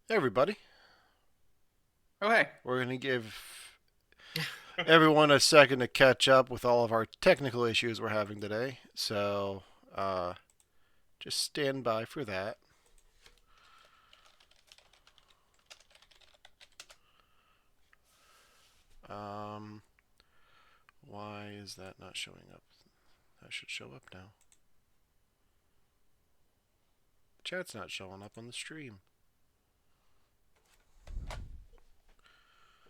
Hey everybody, Oh, hey. we're going to give everyone a second to catch up with all of our technical issues we're having today. So, uh, just stand by for that. Um, why is that not showing up? That should show up now. Chat's not showing up on the stream.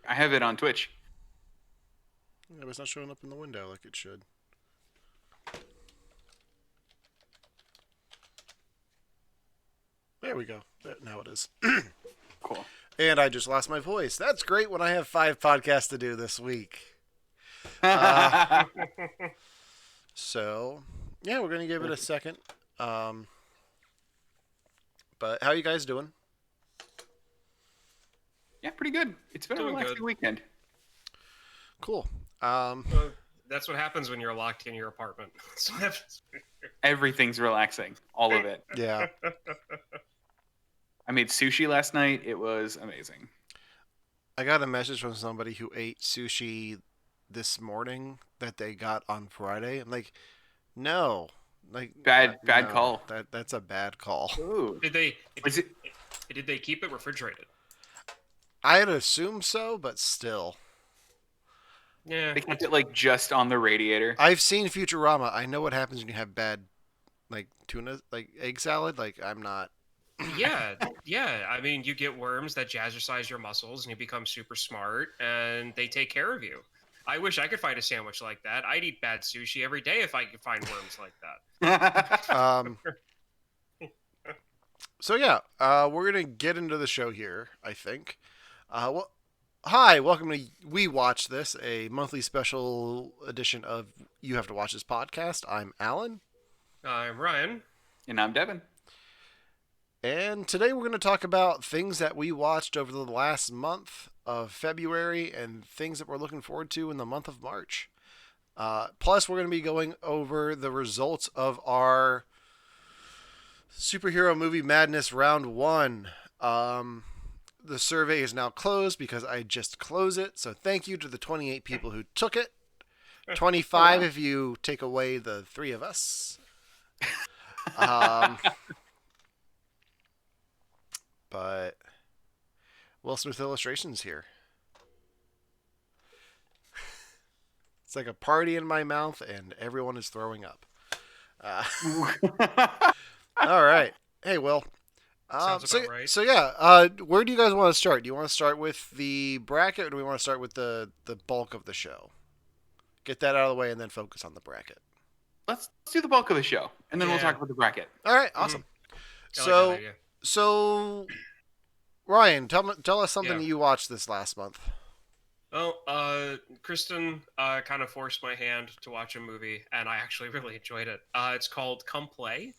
I have it on Twitch. Yeah, but it's not showing up in the window like it should. There we go. Now it is. Cool. And I just lost my voice. That's great when I have 5 podcasts to do this week. Uh, so, yeah, we're going to give it a second. Um, but how you guys doing? Yeah, pretty good. It's been a Doing good. relaxing weekend. Cool. Um, That's what happens when you're locked in your apartment. Everything's relaxing. All of it. yeah. I made sushi last night. It was amazing. I got a message from somebody who ate sushi this morning that they got on Friday. I'm like, no, like Bad no, call. that's a bad call. Ooh. Did they Was it? did they keep it refrigerated? I'd assume so, but still, Yeah. They kept it like just on the radiator. I've seen Futurama. I know what happens when you have bad, like tuna, like egg salad. Like I'm not. Yeah, yeah. I mean, you get worms that jazzercise your muscles, and you become super smart, and they take care of you. I wish I could find a sandwich like that. I'd eat bad sushi every day if I could find worms like that. Um. So yeah, we're gonna get into the show here. I think. Well, hi, welcome to We Watch This, a monthly special edition of You Have to Watch This podcast. I'm Alan, I'm Ryan. And I'm Devin. and today we're going to talk about things that we watched over the last month of February and things that we're looking forward to in the month of March. Plus, we're going to be going over the results of our superhero movie madness round one. The survey is now closed because I just closed it. So thank you to the 28 people who took it. 25 if you take away the three of us. But Will Smith Illustrations here. It's like a party in my mouth and everyone is throwing up. All right. Hey, Will. Sounds about right. So yeah, where do you guys want to start? Do you want to start with the bracket, or do we want to start with the bulk of the show? Get that out of the way, and then focus on the bracket. Let's do the bulk of the show, and then we'll Yeah. talk about the bracket. All right, awesome. I like that So idea. so Ryan, tell us something Yeah. that you watched this last month. Well, Kristen kind of forced my hand to watch a movie, and I actually really enjoyed it. It's called Come Play.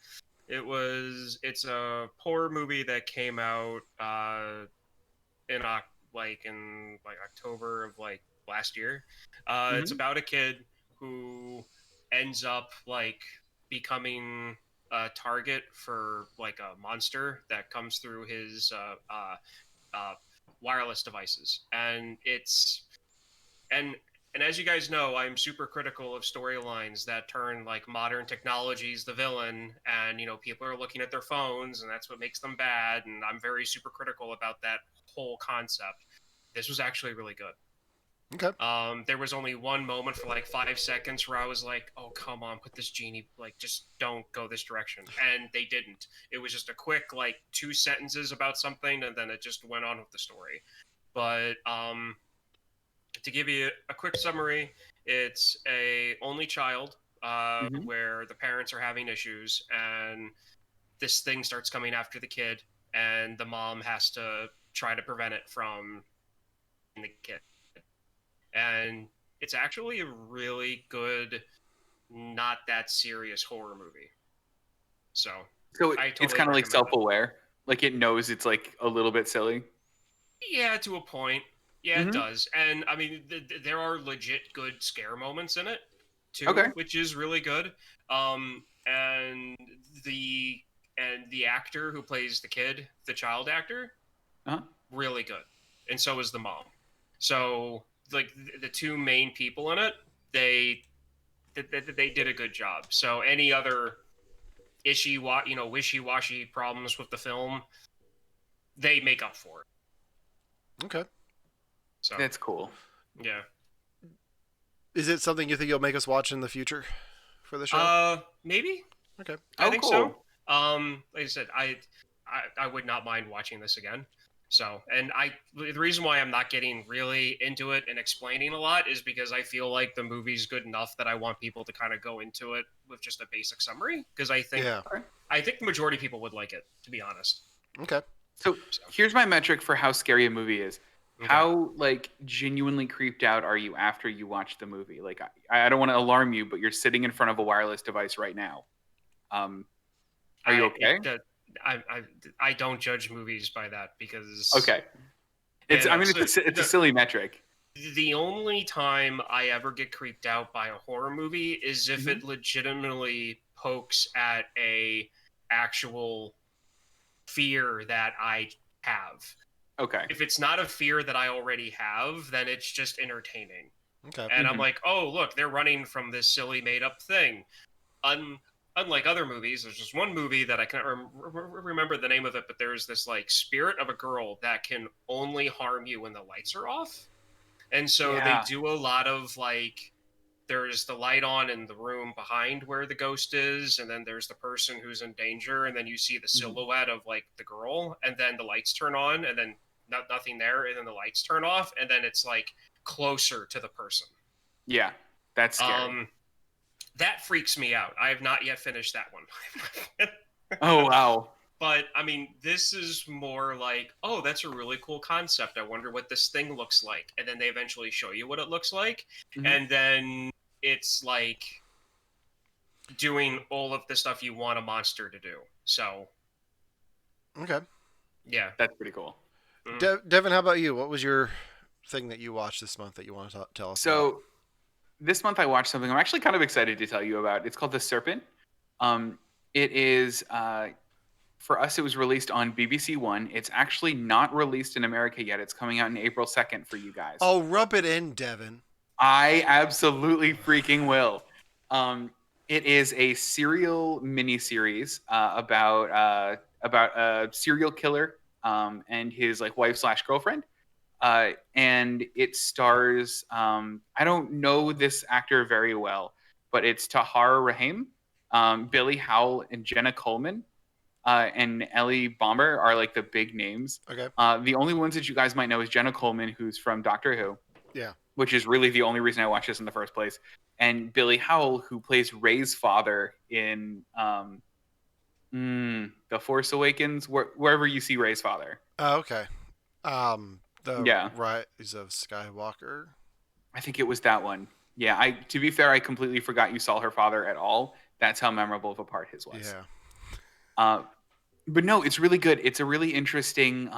It's a horror movie that came out in October of like last year. It's Mhm. about a kid who ends up like becoming a target for like a monster that comes through his uh, wireless devices, and and as you guys know, I'm super critical of storylines that turn like modern technologies the villain, and people are looking at their phones, and that's what makes them bad. And I'm very super critical about that whole concept. This was actually really good. Okay. There was only one moment for like 5 seconds where I was like, "Oh, come on, put this genie like just don't go this direction," and they didn't. It was just a quick like 2 sentences about something, and then it just went on with the story. But to give you a quick summary, it's a only child Mhm. where the parents are having issues, and this thing starts coming after the kid, and the mom has to try to prevent it from the kid. And it's actually a really good, not that serious horror movie. So So I it's totally kind of like recommend it. self-aware. Like it knows it's like a little bit silly. Yeah, to a point. Yeah, it Hmm. does. And I mean, there are legit good scare moments in it too, Okay. which is really good. And the actor who plays the kid, the child actor, Uh-huh. really good, and so is the mom. So like the two main people in it, they they did a good job. So any other wishy washy problems with the film, they make up for it. Okay. So That's cool. yeah. Is it something you think you'll make us watch in the future for the show? Maybe. Okay. I Oh, think cool. so. Like I said, I would not mind watching this again. So, and the reason why I'm not getting really into it and explaining a lot is because I feel like the movie's good enough that I want people to kind of go into it with just a basic summary. Because Yeah. I think the majority of people would like it, to be honest. Okay. So So, here's my metric for how scary a movie is. okay. How like genuinely creeped out are you after you watch the movie? Like I don't want to alarm you, but you're sitting in front of a wireless device right now. Are you okay? I don't judge movies by that because Okay. yeah, no, It's a silly metric. the only time I ever get creeped out by a horror movie is if Mhm. it legitimately pokes at a actual fear that I have. Okay. If it's not a fear that I already have, then it's just entertaining. Okay. And I'm Mhm. like, oh, look, they're running from this silly made up thing. Unlike other movies, there's just one movie that I can't remember the name of it, but there's this like spirit of a girl that can only harm you when the lights are off. And so they Yeah. do a lot of like there's the light on in the room behind where the ghost is, and then there's the person who's in danger, and then you see the silhouette of like the girl, and then the lights turn on, and then nothing there, and then the lights turn off, and then it's like closer to the person. Yeah. That's scary. That freaks me out. I have not yet finished that one. Oh wow. But I mean, this is more like, oh, that's a really cool concept. I wonder what this thing looks like. And then they eventually show you what it looks like. Mhm. And then it's like doing all of the stuff you want a monster to do. So, Okay. yeah. That's pretty cool. Devin, how about you? What was your thing that you watched this month that you want to tell us about? So this month I watched something I'm actually kind of excited to tell you about. It's called The Serpent. It is for us. It was released on BBC One. It's actually not released in America yet. It's coming out in April 2nd for you guys. Oh, rub it in, Devin. I absolutely freaking will. It is a serial miniseries about a serial killer and his like wife slash girlfriend. And it stars I don't know this actor very well, but it's Tahar Rahim, Billy Howell, and Jenna Coleman. And Ellie Bomber are like the big names. Okay. The only ones that you guys might know is Jenna Coleman, who's from Doctor Who. Yeah. Which is really the only reason I watched this in the first place. And Billy Howell, who plays Rey's father in The Force Awakens, wherever you see Rey's father. Oh, okay. The Yeah. Rise of Skywalker. I think it was that one. Yeah, to be fair, I completely forgot you saw her father at all. That's how memorable of a part his was. Yeah. But no, it's really good. It's a really interesting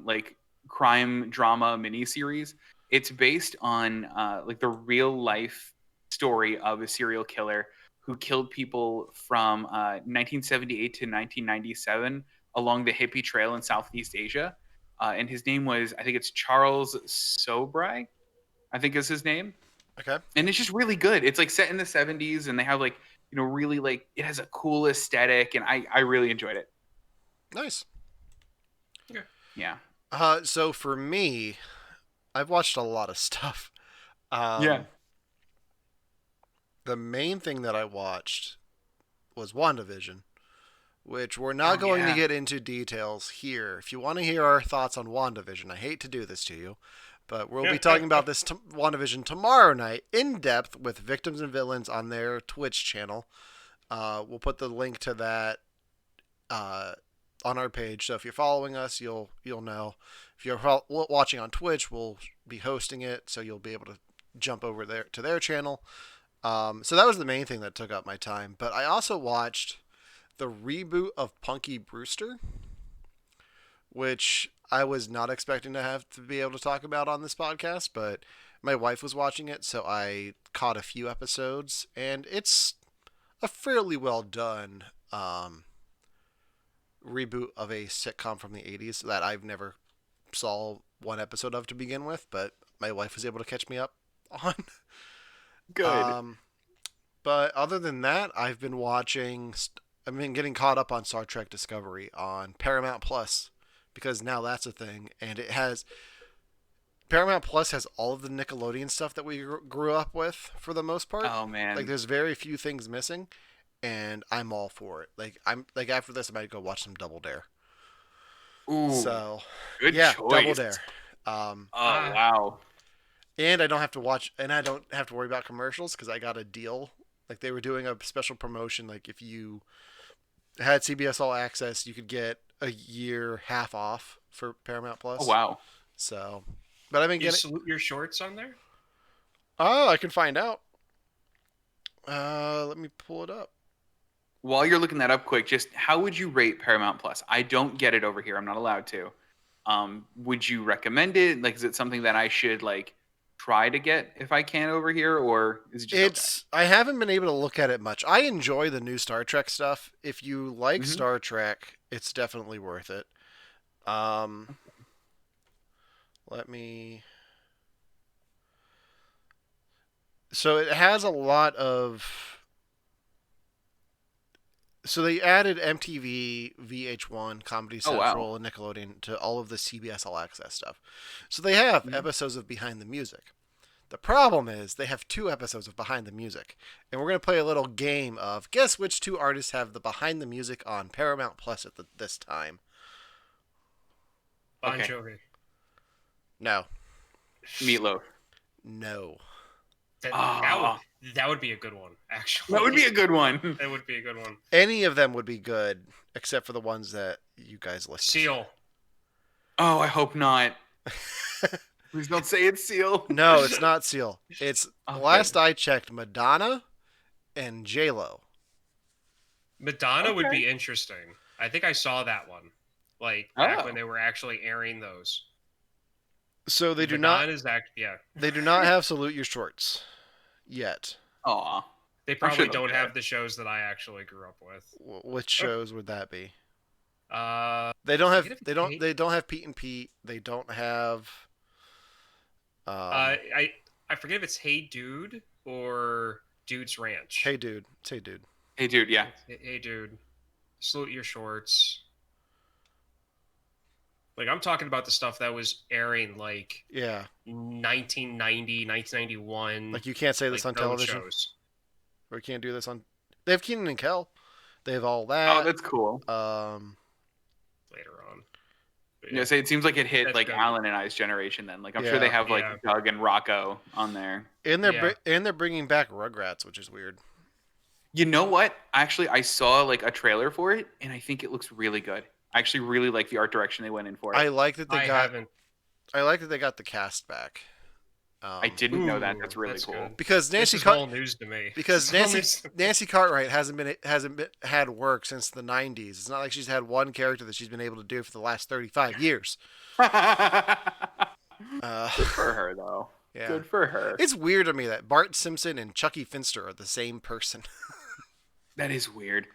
like crime drama miniseries. It's based on like the real life story of a serial killer who killed people from 1978 to 1997 along the hippie trail in Southeast Asia. And his name was, I think it's Charles Sobry, I think is his name. Okay. And it's just really good. It's like set in the 70s and they have like, really like it has a cool aesthetic and I really enjoyed it. Nice. Yeah. So for me, I've watched a lot of stuff. Yeah. The main thing that I watched was WandaVision, which we're not going to get into details here. If you want to hear our thoughts on WandaVision, I hate to do this to you, but we'll be talking about this WandaVision tomorrow night in depth with Victims and Villains on their Twitch channel. We'll put the link to that on our page. So if you're following us, you'll know. If you're watching on Twitch, we'll be hosting it, so you'll be able to jump over there to their channel. So that was the main thing that took up my time. But I also watched the reboot of Punky Brewster, which I was not expecting to have to be able to talk about on this podcast, but my wife was watching it, so I caught a few episodes, and it's a fairly well done reboot of a sitcom from the 80s that I've never saw one episode of to begin with, but my wife was able to catch me up on. Good. Um, but other than that, I've been getting caught up on Star Trek Discovery on Paramount Plus because now that's a thing, and it has Paramount Plus has all of the Nickelodeon stuff that we grew up with for the most part. Oh Like man. there's very few things missing, and I'm all for it. Like I'm like after this, I might go watch some Double Dare. Ooh, So, good yeah, Double choice. Dare. Um, Oh Ah, wow. and I don't have to watch, and I don't have to worry about commercials because I got a deal. Like they were doing a special promotion. Like if you had CBS All Access, you could get a year half off for Paramount Oh Plus. wow. So, but I've been you getting. salute your shorts on there? Oh, I can find out. Let me pull it up. While you're looking that up quick, just how would you rate Paramount Plus? I don't get it over here. I'm not allowed to. Would you recommend it? Like, is it something that I should like try to get if I can over here, or is it just okay? I haven't been able to look at it much. I enjoy the new Star Trek stuff. If you like Hmm. Star Trek, it's definitely worth it. Um, let me. So it has a lot of. So they added MTV, VH1, Comedy Oh wow. Central, and Nickelodeon to all of the CBS All Access stuff. So they have Mhm. episodes of Behind the Music. The problem is they have two episodes of Behind the Music, and we're gonna play a little game of guess which two artists have the Behind the Music on Paramount Plus at this time. Bon Okay. Jovi. No, Meatloaf. no. That that Ah, would that would be a good one, actually. that would be a good one. That would be a good one. Any of them would be good, except for the ones that you guys listed. Seal. Oh, I hope not. Please don't say it's Seal. No, it's not Seal. It's Oh, last good. I checked, Madonna and J Lo. Madonna would Okay. be interesting. I think I saw that one, like back Oh. when they were actually airing those. So they do not Madonna's yeah. they do not have Salute Your Shorts yet. Aw. They I'm sure probably they'll don't get have it. the shows that I actually grew up with. Which shows would that be? They don't have Forget if they it's don't Hey- they don't have Pete and Pete. They don't have uh, I I forget if it's Hey Dude or Dude's Ranch. Hey Dude. It's Hey Dude. Hey, dude. Yeah. Hey Dude, salute your shorts. Like I'm talking about the stuff that was airing like Yeah. 1990, 1991, Like you can't say this like on those television. shows. Or you can't do this on They have Keenan and Kel. They have all Oh, that. that's cool. Later on. But Yeah, so it seems like it hit That's like good. Alan and I's generation. Then, like, I'm sure they Yeah. have like Yeah. Doug and Rocco on there. And they're bringing back Rugrats, which is weird. You know what? Actually, I saw like a trailer for it, and I think it looks really good. I actually really like the art direction they went in for it. I like that they I got haven't. I like that they got the cast back. I didn't know that. Ooh, That's really cool. good. Because This Nancy is Car- all news to me. because This is all Nancy news- Nancy Cartwright hasn't had work since the 90s. It's not like she's had one character that she's been able to do for the last 35 years. Good Uh, for her, though. yeah. Good for her. It's weird to me that Bart Simpson and Chucky Finster are the same person. That is weird.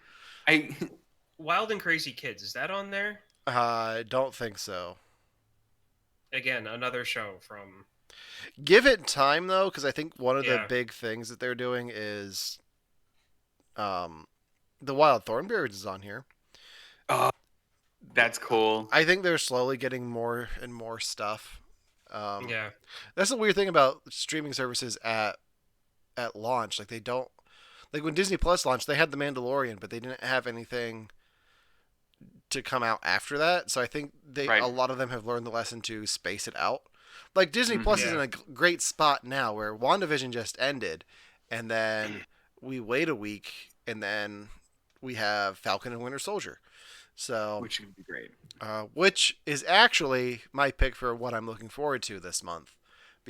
I Wild and Crazy Kids, is that on there? I don't think so. Again, another show from. Give it time though, because I think one of the Yeah. big things that they're doing is, the Wild Thornberrys is on here. that's cool. I think they're slowly getting more and more stuff. Yeah. That's the weird thing about streaming services at launch. Like they don't like when Disney Plus launched, they had The Mandalorian, but they didn't have anything to come out after that. So I think Right. a lot of them have learned the lesson to space it out. Like Disney Mhm. Plus is Yeah. in a great spot now where WandaVision just ended, and then we wait a week, and then we have Falcon and Winter Soldier. So, Which would be great. which is actually my pick for what I'm looking forward to this month.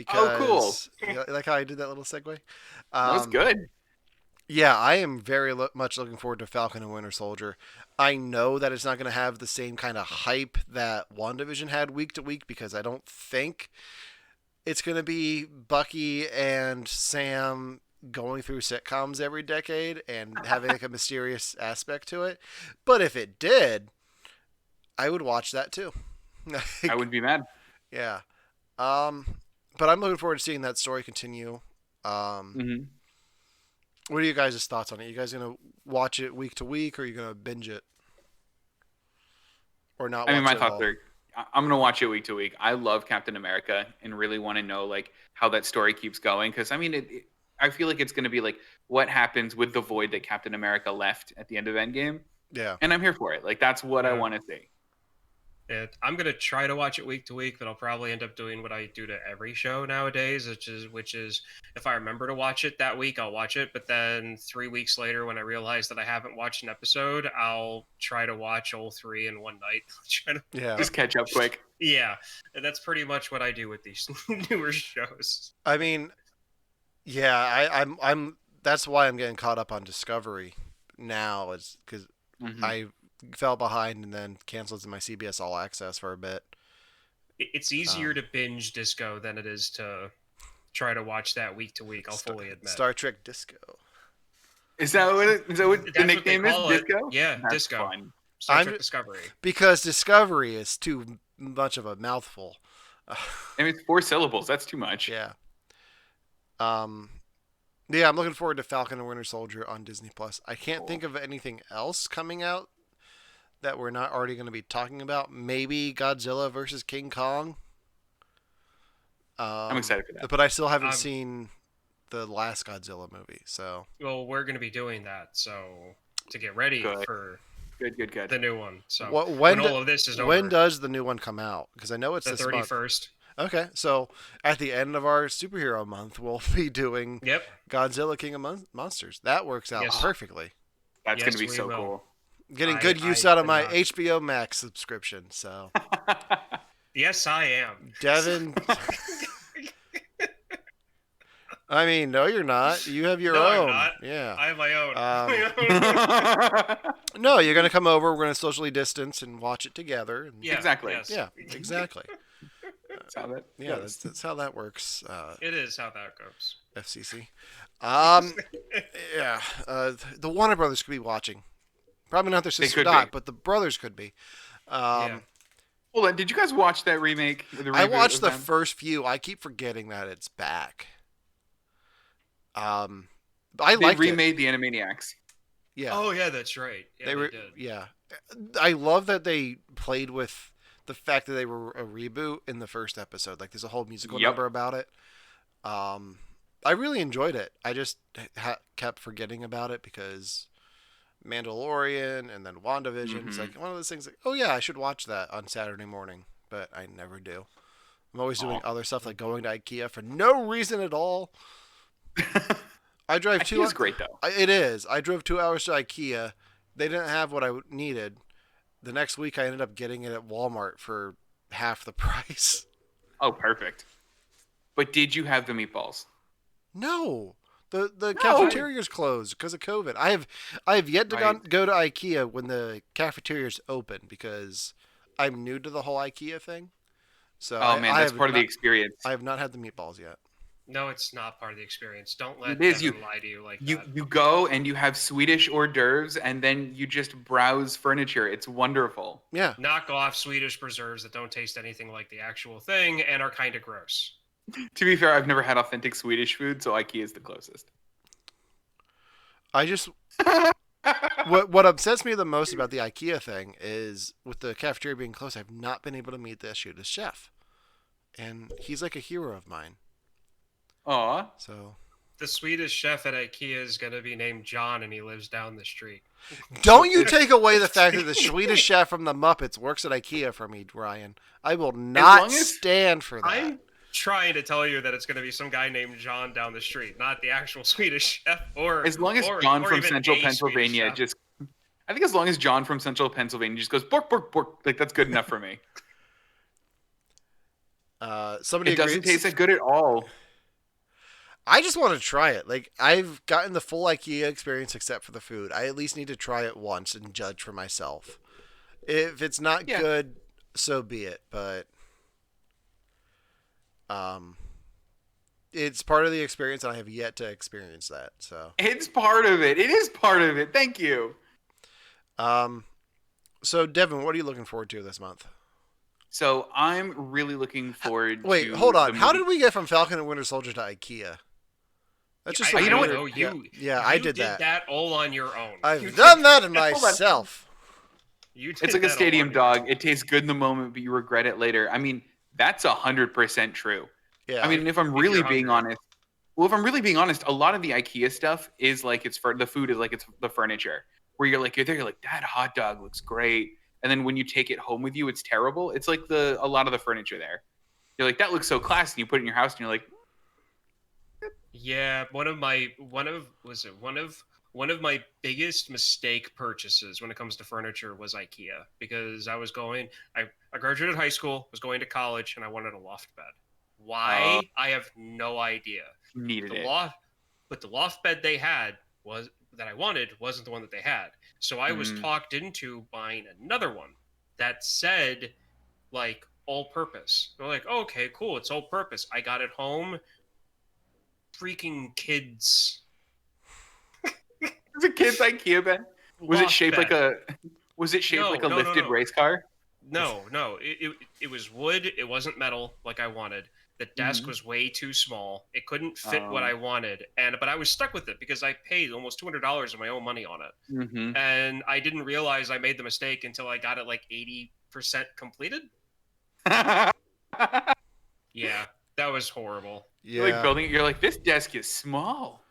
Oh, cool. Because you like how I did that little segue? That was good. Yeah, I am very much looking forward to Falcon and Winter Soldier. I know that it's not going to have the same kind of hype that WandaVision had week to week because I don't think it's going to be Bucky and Sam going through sitcoms every decade and having like a mysterious aspect to it. But if it did, I would watch that too. I wouldn't be mad. Yeah. But I'm looking forward to seeing that story continue. Um, Hmm. what are you guys' thoughts on it? You guys gonna watch it week to week, or are you gonna binge it, or not I mean, watch my it at thoughts all? are I'm gonna watch it week to week. I love Captain America and really want to know like how that story keeps going because I mean, I feel like it's gonna be like what happens with the void that Captain America left at the end of Endgame, Yeah. and I'm here for it. Like that's what I Yeah. want to see. I'm gonna try to watch it week to week, but I'll probably end up doing what I do to every show nowadays, which is if I remember to watch it that week, I'll watch it. But then 3 weeks later, when I realize that I haven't watched an episode, I'll try to watch all three in one night. Try to, Yeah. Just catch up quick. yeah, and that's pretty much what I do with these newer shows. I mean, yeah. I'm. That's why I'm getting caught up on Discovery now, is because Hmm. I fell behind and then canceled my CBS All Access for a bit. It's easier Um, to binge Disco than it is to try to watch that week to week. I'll Star, fully admit. Star Trek Disco. Is that what the That's what they nickname is? call it. Disco? Yeah, That's Disco. fun. Star I'm Trek Discovery. because Discovery is too much of a mouthful. I mean, it's 4 syllables. That's too much. Yeah. Um. Yeah, I'm looking forward to Falcon and Winter Soldier on Disney Plus. I can't think of anything else coming out that we're not already going to be talking about. Maybe Godzilla versus King Kong. I'm excited for that. But I still haven't Um, seen the last Godzilla movie. So Well, we're going to be doing that, so to get ready Good. for Good. the new one. So when when all of this is when over, does the new one come out? Because I know it's the this month. 31st. Okay, so at the end of our superhero month, we'll be doing Yep. Godzilla King of Monsters. That works out Yes. perfectly. That's Yes, going to be we so will. cool. Getting I- good use I out of my cannot. HBO Max subscription. So Yes, I am. Devin, I mean, no, you're not. You have your No, I'm own. not. Yeah. I have my own. No, you're gonna come over. We're gonna socially distance and watch it together. And Yeah, Exactly. yes. yeah, exactly. That's how that Yeah, goes. that's how that works. It is how that goes. FCC. Yeah. The Warner Brothers could be watching. Probably not their sister could Dot, be. but the brothers could be. Yeah. Hold on, did you guys watch that remake? The I reboot watched of the them? first few. I keep forgetting that it's back. I They liked it. remade the Animaniacs. Yeah. Oh yeah, that's right. Yeah, they did. Yeah. I love that they played with the fact that they were a reboot in the first episode. Like there's a whole musical Yep. number about it. I really enjoyed it. I just kept forgetting about it because Mandalorian and then WandaVision. It's Mhm. like one of those things like, oh yeah, I should watch that on Saturday morning, but I never do. I'm always doing Aw. other stuff like going to IKEA for no reason at all. I drive two. It's great though. It is. I drove 2 hours to IKEA. They didn't have what I needed. The next week, I ended up getting it at Walmart for half the price. Oh, perfect. But did you have the meatballs? No, the cafeteria's closed because of COVID. I have yet to Right. go to IKEA when the cafeteria's open because I'm new to the whole IKEA thing. So Oh man, I that's have part of the not- experience. I have not had the meatballs yet. No, it's not part of the experience. Don't let It is. Devin lie to you like You that. you go and you have Swedish hors d'oeuvres and then you just browse furniture. It's wonderful. Yeah. Knock off Swedish preserves that don't taste anything like the actual thing and are kind of gross. To be fair, I've never had authentic Swedish food, so IKEA is the closest. I just what upsets me the most about the IKEA thing is with the cafeteria being closed, I've not been able to meet the Shootist chef, and he's like a hero of mine. Aw. So The Swedish chef at IKEA is going to be named John, and he lives down the street. don't you take away the fact that the Swedish chef from the Muppets works at IKEA for me, Ryan. I will not long as- stand for that. I'm trying to tell you that it's going to be some guy named John down the street, not the actual Swedish chef. Or As long as or- John or from even Central a Swedish Pennsylvania chef. just I think as long as John from Central Pennsylvania just goes bork bork bork, like that's good enough for me. Somebody It doesn't agrees. taste that good at all. I just want to try it. Like I've gotten the full IKEA experience except for the food. I at least need to try it once and judge for myself. If it's not Yeah. good, so be it. But it's part of the experience, and I have yet to experience that. So It's part of it. It is part of it. Thank you. So, Devin, what are you looking forward to this month? So I'm really looking forward Wait, hold to on. the How movie. did we get from Falcon and Winter Soldier to IKEA? That's just a You know I don't what? weird. know. Yeah, You yeah, I you did did that. that all on your own. You I've did. done that in Hold on. myself. You It's did like a that all stadium on your dog. own. It tastes good in the moment, but you regret it later. I mean, that's 100% true. I Yeah, mean, if I'm If really you're being hungry. honest, well, if I'm really being honest, a lot of the IKEA stuff is like it's for the food is like it's the furniture. Where you're like you're there, you're like that hot dog looks great, and then when you take it home with you, it's terrible. It's like the a lot of the furniture there. You're like that looks so classy. You put it in your house, and you're like, Yeah, one of my biggest mistake purchases when it comes to furniture was IKEA because I graduated high school, was going to college, and I wanted a loft bed. oh, Why? I have no idea. needed The it. loft but the loft bed they had was that I wanted wasn't the one that they had. So I was Mm. talked into buying another one that said like all purpose. They're like, oh, okay, cool, it's all purpose. I got it home. Freaking kids Was it kids IKEA bed? Was it loft shaped like bed. a? Was it shaped like No, a no, no, lifted no. race car? No. It was wood. It wasn't metal like I wanted. The desk Mm-hmm. was way too small. It couldn't fit what Um, I wanted, and but I was stuck with it because I paid almost $200 of my own money on it, mm-hmm. and I didn't realize I made the mistake until I got it like 80% completed. Yeah, that was horrible. You're like yeah. building it. You're like this desk is small.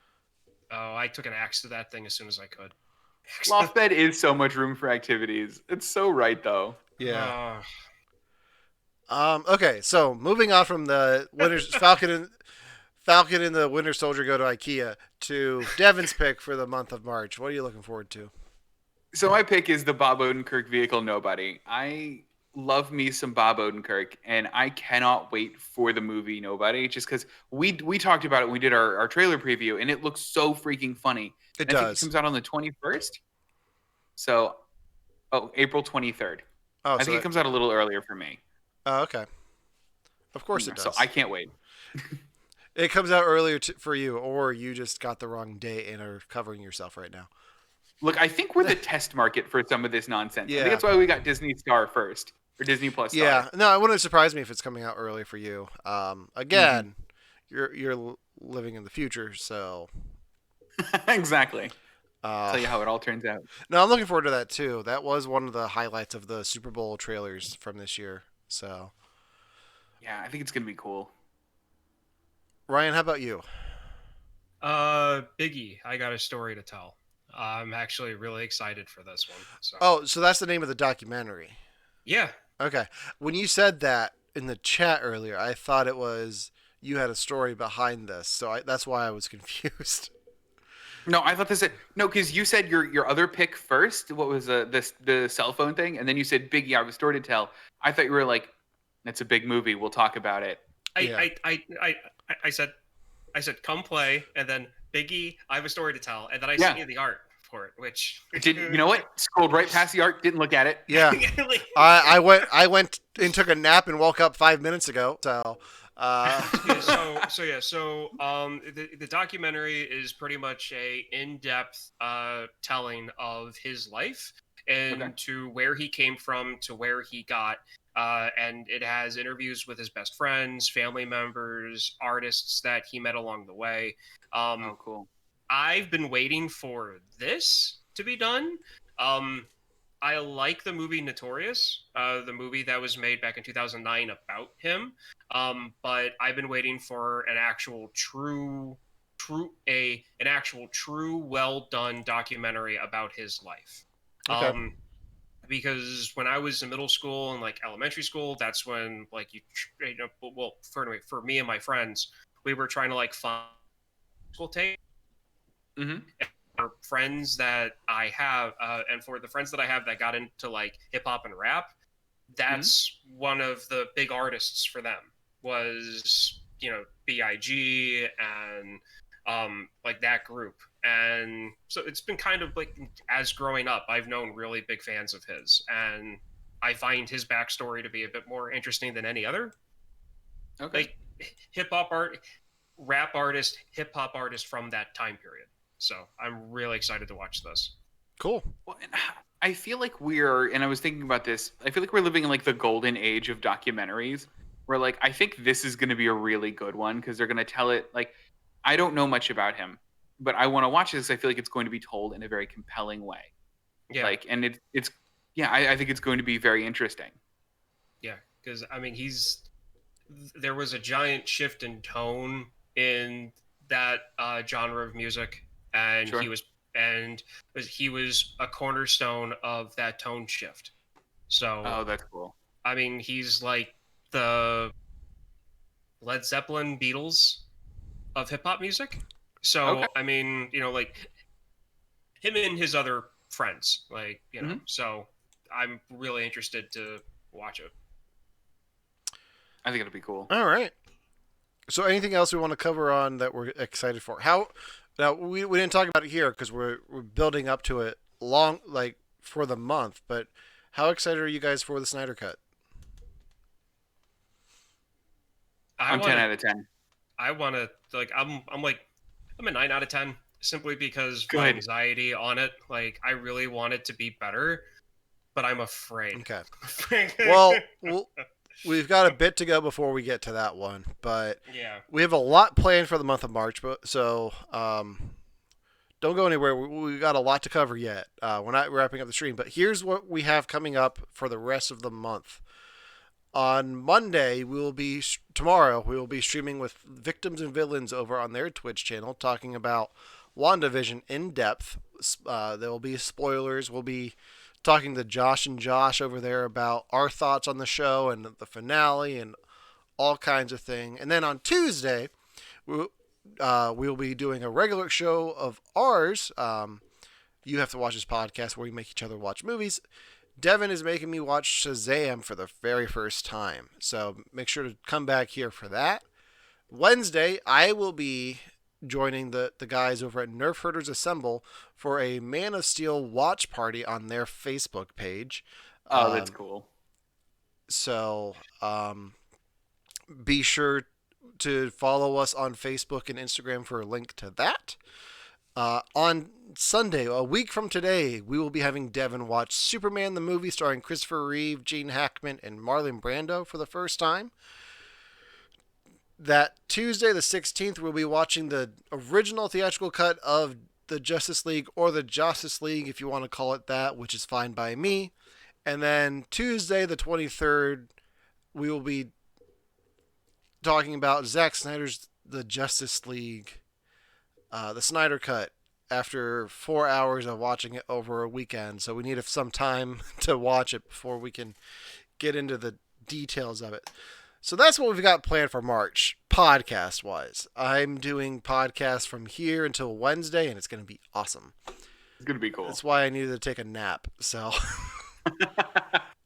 Oh, I took an axe to that thing as soon as I could. Loft bed is so much room for activities. It's so right though. Yeah. Uh, Okay, so moving on from the Falcon and the Winter Soldier go to IKEA to Devin's pick for the month of March. What are you looking forward to? So my pick is the Bob Odenkirk vehicle Nobody. I love me some Bob Odenkirk, and I cannot wait for the movie Nobody. Just because we talked about it, we did our trailer preview, and it looks so freaking funny. It And I think it does. comes out on the 21st. So, April 23rd. Oh, I so think it that. comes out a little earlier for me. Oh, okay. Of course it So I does. can't wait. It comes out earlier for you, or you just got the wrong date and are covering yourself right now. Look, I think we're the test market for some of this nonsense. I think Yeah. that's why we got Disney Star first, or Disney Plus Star. Yeah. No, it wouldn't surprise me if it's coming out early for you. Hmm. Again, you're living in the future, so. Exactly. Uh, Tell you how it all turns out. no, I'm looking forward to that too. That was one of the highlights of the Super Bowl trailers from this year. So, Yeah, I think it's gonna be cool. Ryan, how about you? Biggie, I got a story to tell. I'm actually really excited for this one. So Oh, so that's the name of the documentary. yeah, Okay. When you said that in the chat earlier, I thought it was you had a story behind this. So that's why I was confused. No, I thought this. No, because you said your other pick first. What was the cell phone thing, and then you said Biggie. I have a story to tell. I thought you were like, "It's a big movie. We'll talk about it." Yeah. I said come play, and then Biggie, I have a story to tell, and then I Yeah. sent you the art for it, which Did you know what? Scrolled right past the art. Didn't look at it. Yeah. Like, I went and took a nap and woke up 5 minutes ago. So, yeah, the documentary is pretty much a in-depth telling of his life Okay. and to where he came from to where he got, and it has interviews with his best friends, family members, artists that he met along the way. Oh, cool. I've been waiting for this to be done. Um, I like the movie Notorious, the movie that was made back in 2009 about him. But I've been waiting for an actual true, well done documentary about his life. okay. Because when I was in middle school and like elementary school, that's when like you know, well, for me and my friends, we were trying to like find school tape Mm-hmm. for friends that I have, and for the friends that I have that got into like hip hop and rap, that's one of the big artists for them was Big and like that group. And so it's been kind of like as growing up, I've known really big fans of his, and I find his backstory to be a bit more interesting than any other Okay. like hip hop art, rap artist, hip hop artist from that time period. So I'm really excited to watch this. Cool. Well, and I feel like and I was thinking about this. I feel like we're living in like the golden age of documentaries, where like I think this is going to be a really good one because they're going to tell it like I don't know much about him, but I want to watch this. I feel like it's going to be told in a very compelling way. Yeah, Like, and it's yeah, I think it's going to be very interesting. yeah, because I mean, there was a giant shift in tone in that genre of music, and Sure. and he was a cornerstone of that tone shift. So Oh, that's cool. I mean, he's like the Led Zeppelin, Beatles of hip hop music. Okay. So I mean, like him and his other friends, Hmm. So I'm really interested to watch it. I think it'll be cool. All right. So anything else we want to cover on that we're excited for? How now we didn't talk about it here because we're building up to it long like for the month. But how excited are you guys for the Snyder Cut? I I'm want 10 to. out of 10. I want to like. I'm a 9 out of 10 simply because my Good. anxiety on it. Like I really want it to be better, but I'm afraid. Okay. Well, we've got a bit to go before we get to that one, but Yeah. we have a lot planned for the month of March. But don't go anywhere. We got a lot to cover yet. We're not wrapping up the stream, but here's what we have coming up for the rest of the month. On Monday, tomorrow we will be streaming with Victims and Villains over on their Twitch channel, talking about WandaVision in depth. There will be spoilers. We'll be talking to Josh and Josh over there about our thoughts on the show and the finale and all kinds of things. And then on Tuesday, we'll be doing a regular show of ours. You have to watch this podcast where we make each other watch movies. Devin is making me watch Shazam for the very first time, so make sure to come back here for that. Wednesday, I will be joining the guys over at Nerf Herders Assemble for a Man of Steel watch party on their Facebook page. Oh, that's Um, cool. so be sure to follow us on Facebook and Instagram for a link to that. On Sunday, a week from today, we will be having Devin watch Superman the movie starring Christopher Reeve, Gene Hackman, and Marlon Brando for the first time. That Tuesday, the 16th, we'll be watching the original theatrical cut of the Justice League, or the Justice League, if you want to call it that, which is fine by me. And then Tuesday, the 23rd, we will be talking about Zack Snyder's The Justice League, the Snyder Cut, after 4 hours of watching it over a weekend. So we need some time to watch it before we can get into the details of it. So that's what we've got planned for March, podcast wise. I'm doing podcasts from here until Wednesday, and it's going to be awesome. It's gonna be cool. That's why I needed to take a nap. So, Get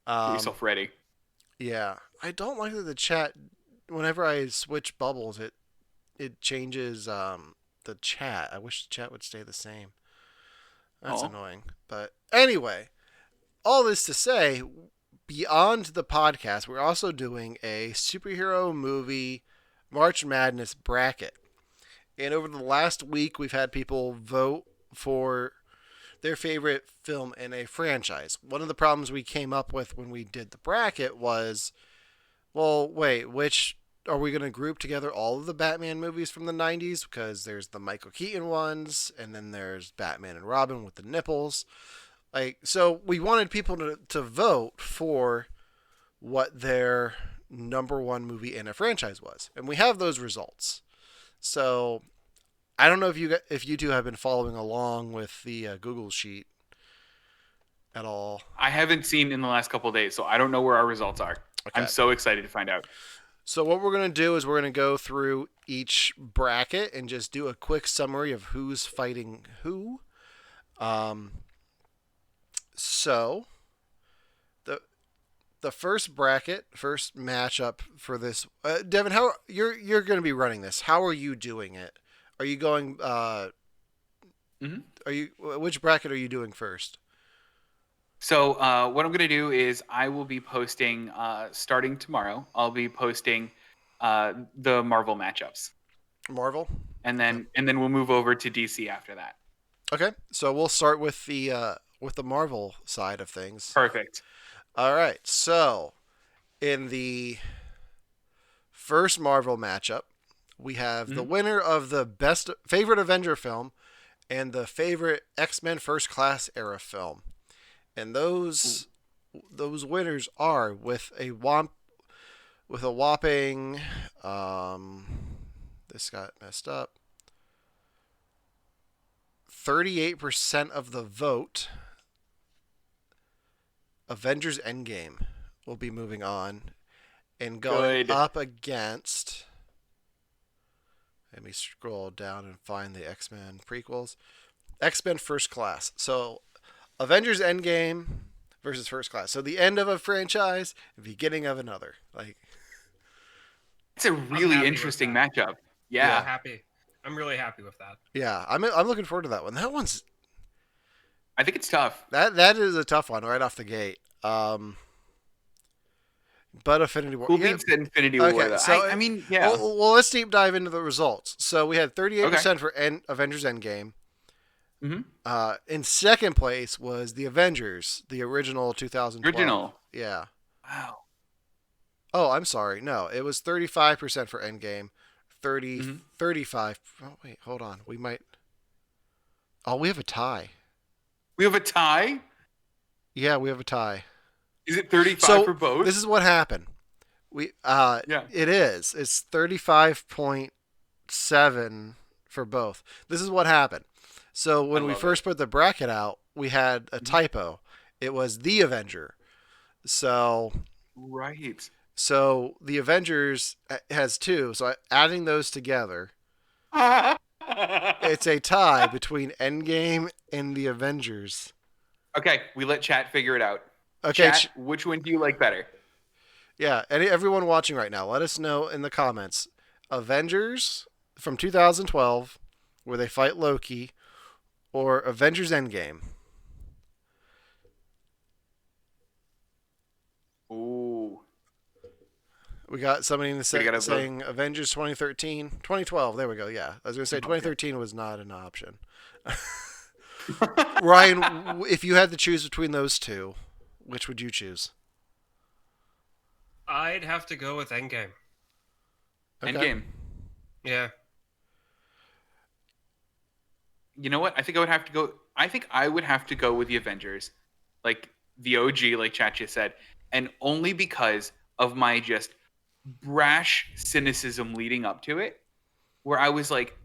yourself ready. yeah, I don't like that the chat. Whenever I switch bubbles, it changes the chat. I wish the chat would stay the same. That's Oh. annoying. But anyway, all this to say, beyond the podcast, we're also doing a superhero movie March Madness bracket. And over the last week, we've had people vote for their favorite film in a franchise. One of the problems we came up with when we did the bracket was, well, wait, which are we going to group together all of the Batman movies from the 90s? Because there's the Michael Keaton ones, and then there's Batman and Robin with the nipples. So we wanted people to vote for what their number one movie in a franchise was. And we have those results. So I don't know if you two have been following along with the Google sheet at all. I haven't seen in the last couple of days, so I don't know where our results are. Okay. I'm so excited to find out. So what we're going to do is we're going to go through each bracket and just do a quick summary of who's fighting who. So the first bracket, first matchup for this, Devin, how you're going to be running this? How are you doing it? Are you going? Hmm. Which bracket are you doing first? So what I'm going to do is I will be posting, starting tomorrow, I'll be posting the Marvel matchups. Marvel. And then we'll move over to DC after that. Okay, so we'll start with with the Marvel side of things. Perfect. All right. So, in the first Marvel matchup, we have the Mhm. winner of the best favorite Avenger film and the favorite X-Men First Class era film. And Ooh, those winners are with a whopping this got messed up. 38% of the vote, Avengers Endgame will be moving on and going good. up against. Let me scroll down and find the X-Men prequels. X-Men First Class. So, Avengers Endgame versus First Class. So, the end of a franchise, beginning of another. Like, It's a I'm really happy with interesting that. matchup. I'm yeah, Yeah. happy. I'm really happy with that. yeah. I'm looking forward to that one. I think it's tough. That is a tough one right off the gate. But Affinity War. Who Yeah. beats Infinity War Okay. though? So, I mean, yeah. well, let's deep dive into the results. So we had Okay. 38% for Avengers Endgame. Hmm. In second place was the Avengers, the original 2012. Original. Yeah. Wow. Oh, I'm sorry. No, it was 35% for Endgame. 30, Hmm. 35. Oh, wait, hold on. We might. Oh, we have a tie. We have a tie. Yeah, we have a tie. Is it 35 So for both? this is what happened. We Yeah. it is. It's 35.7 for both. This is what happened. So I when we love it. first put the bracket out, we had a Mhm. typo. It was the Avenger. So Right. so the Avengers has two. So adding those together, it's a tie between Endgame and the Avengers. Okay, we let chat figure it out. Okay, Chat, which one do you like better? yeah. Everyone watching right now, let us know in the comments. Avengers from 2012, where they fight Loki, or Avengers Endgame. Ooh, We got somebody in the we set gotta vote. saying Avengers 2013, 2012. There we go. Yeah, I was gonna say Okay. 2013 was not an option. Ryan, if you had to choose between those two, which would you choose? I'd have to go with Endgame. Okay. Endgame. Yeah. You know what? I think I would have to go. I think I would have to go with the Avengers, like the OG, like chat just said, and only because of my just brash cynicism leading up to it, where I was like,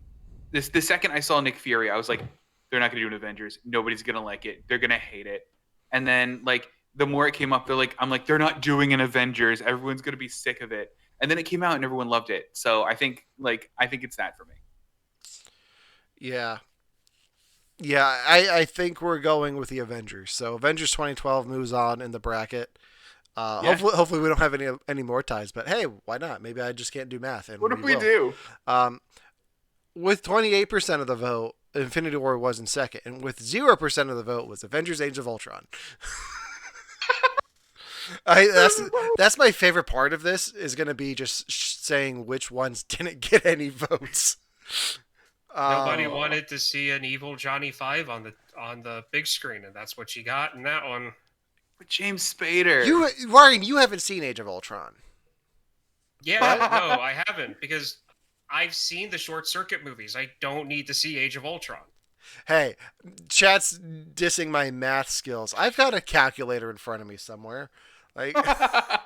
this the second I saw Nick Fury, I was like, they're not gonna do an Avengers. Nobody's gonna like it. They're gonna hate it. And then like the more it came up, I'm like, they're not doing an Avengers. Everyone's gonna be sick of it. And then it came out and everyone loved it. So I think it's that for me. Yeah. Yeah, I think we're going with the Avengers. So Avengers 2012 moves on in the bracket. Yeah. Hopefully we don't have any more ties. But hey, why not? Maybe I just can't do math, and What we if we will. do? Um, with 28% of the vote, Infinity War was in second, and with 0% of the vote was Avengers: Age of Ultron. That's my favorite part of this is going to be just saying which ones didn't get any votes. Nobody Um, Oh, wanted to see an evil Johnny Five on the big screen, and that's what you got in that one. with James Spader. Ryan, you haven't seen Age of Ultron, Yeah, right? no, I haven't because I've seen the Short Circuit movies. I don't need to see Age of Ultron. Hey, chat's dissing my math skills. I've got a calculator in front of me somewhere. Like, I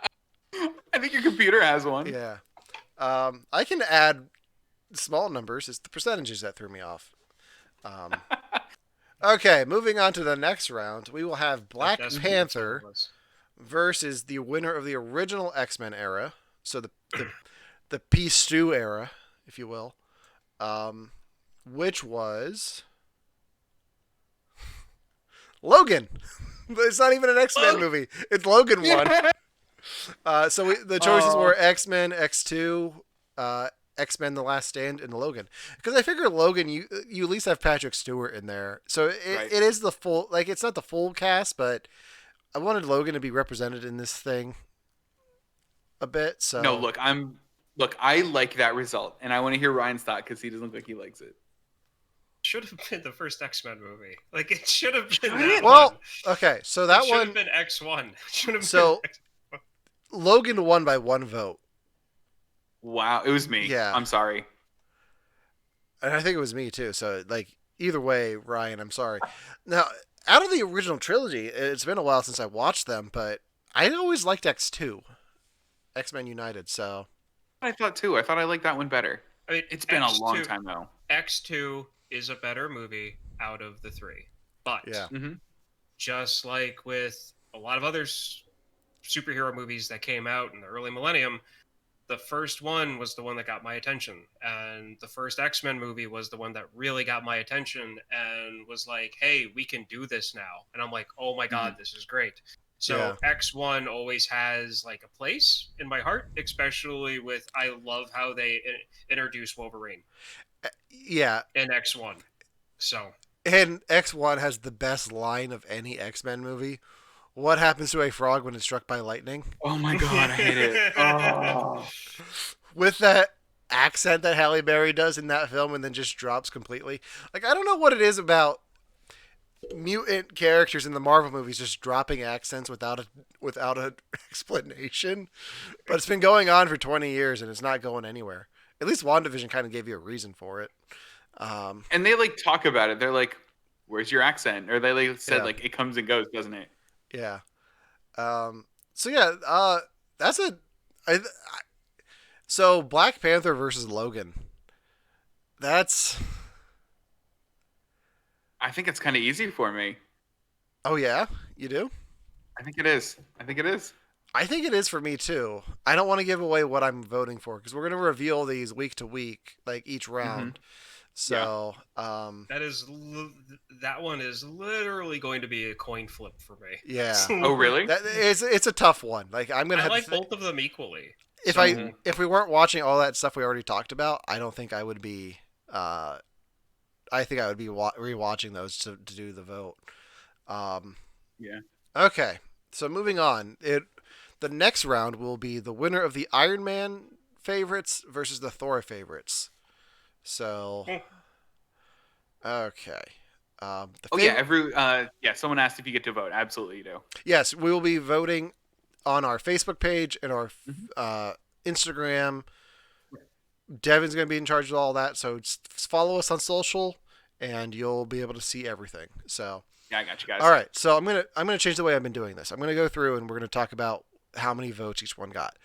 think your computer has one. yeah. I can add small numbers. It's the percentages that threw me off. Um, okay, moving on to the next round, we will have That Black desperately that's what it Panther was. versus the winner of the original X-Men era. So the Peace Stew era, if you will, um, which was Logan. It's not even an X-Men Logan. movie. It's Logan one. Yeah. The choices Oh, were X-Men, X2, X-Men: The Last Stand, and Logan. Because I figure Logan, you at least have Patrick Stewart in there, so right. it is the full, like, it's not the full cast, but I wanted Logan to be represented in this thing a bit. No, So look, I like that result, and I want to hear Ryan's thought because he doesn't look like he likes it. should have been the first X-Men movie. Like it should have been Should that it? Well, one. okay, so It that should have one. been X1. It should have been So Logan won by 1 vote. Wow, it was me. Yeah. I'm sorry. And I think it was me too. So like either way, Ryan, I'm sorry. Now, out of the original trilogy, it's been a while since I watched them, but I always liked X2, X-Men United. So I thought too. I thought I liked that one better. I mean, It's been a long time though. X2 is a better movie out of the three, but yeah, Mm-hmm. just like with a lot of other superhero movies that came out in the early millennium, the first one was the one that got my attention, and the first X-Men movie was the one that really got my attention and was like, hey, we can do this now. And I'm like, oh my god, this is great. So Yeah. X1 always has like a place in my heart, especially with I love how they introduce Wolverine yeah. in X1. So And X1 has the best line of any X-Men movie. What happens to a frog when it's struck by lightning? Oh my god, I hate it. Oh. With that accent that Halle Berry does in that film and then just drops completely. Like, I don't know what it is about mutant characters in the Marvel movies just dropping accents without a explanation. But it's been going on for 20 years and it's not going anywhere. At least WandaVision kind of gave you a reason for it. And they like talk about it. They're like, "Where's your accent?" Or they like said Yeah. like, "It comes and goes, doesn't it?" Yeah. So yeah, that's a. So Black Panther versus Logan. That's. I think it's kind of easy for me. Oh yeah, you do. I think it is. I think it is. I think it is for me too. I don't want to give away what I'm voting for because we're gonna reveal these week to week, like each round. So, that one is literally going to be a coin flip for me. yeah. Oh really? It's a tough one. Like I'm gonna I have like to both of them equally. if we weren't watching all that stuff we already talked about, I don't think I would be. I think I would be rewatching those to do the vote. Yeah. Okay, so moving on. The next round will be the winner of the Iron Man favorites versus the Thor favorites. So, okay. Someone asked if you get to vote. Absolutely, you do. Yes, we will be voting on our Facebook page and our Instagram. Devin's going to be in charge of all that, so follow us on social, and you'll be able to see everything. So, Yeah, I got you guys. all right. So I'm gonna change the way I've been doing this. I'm gonna go through and we're gonna talk about how many votes each one got.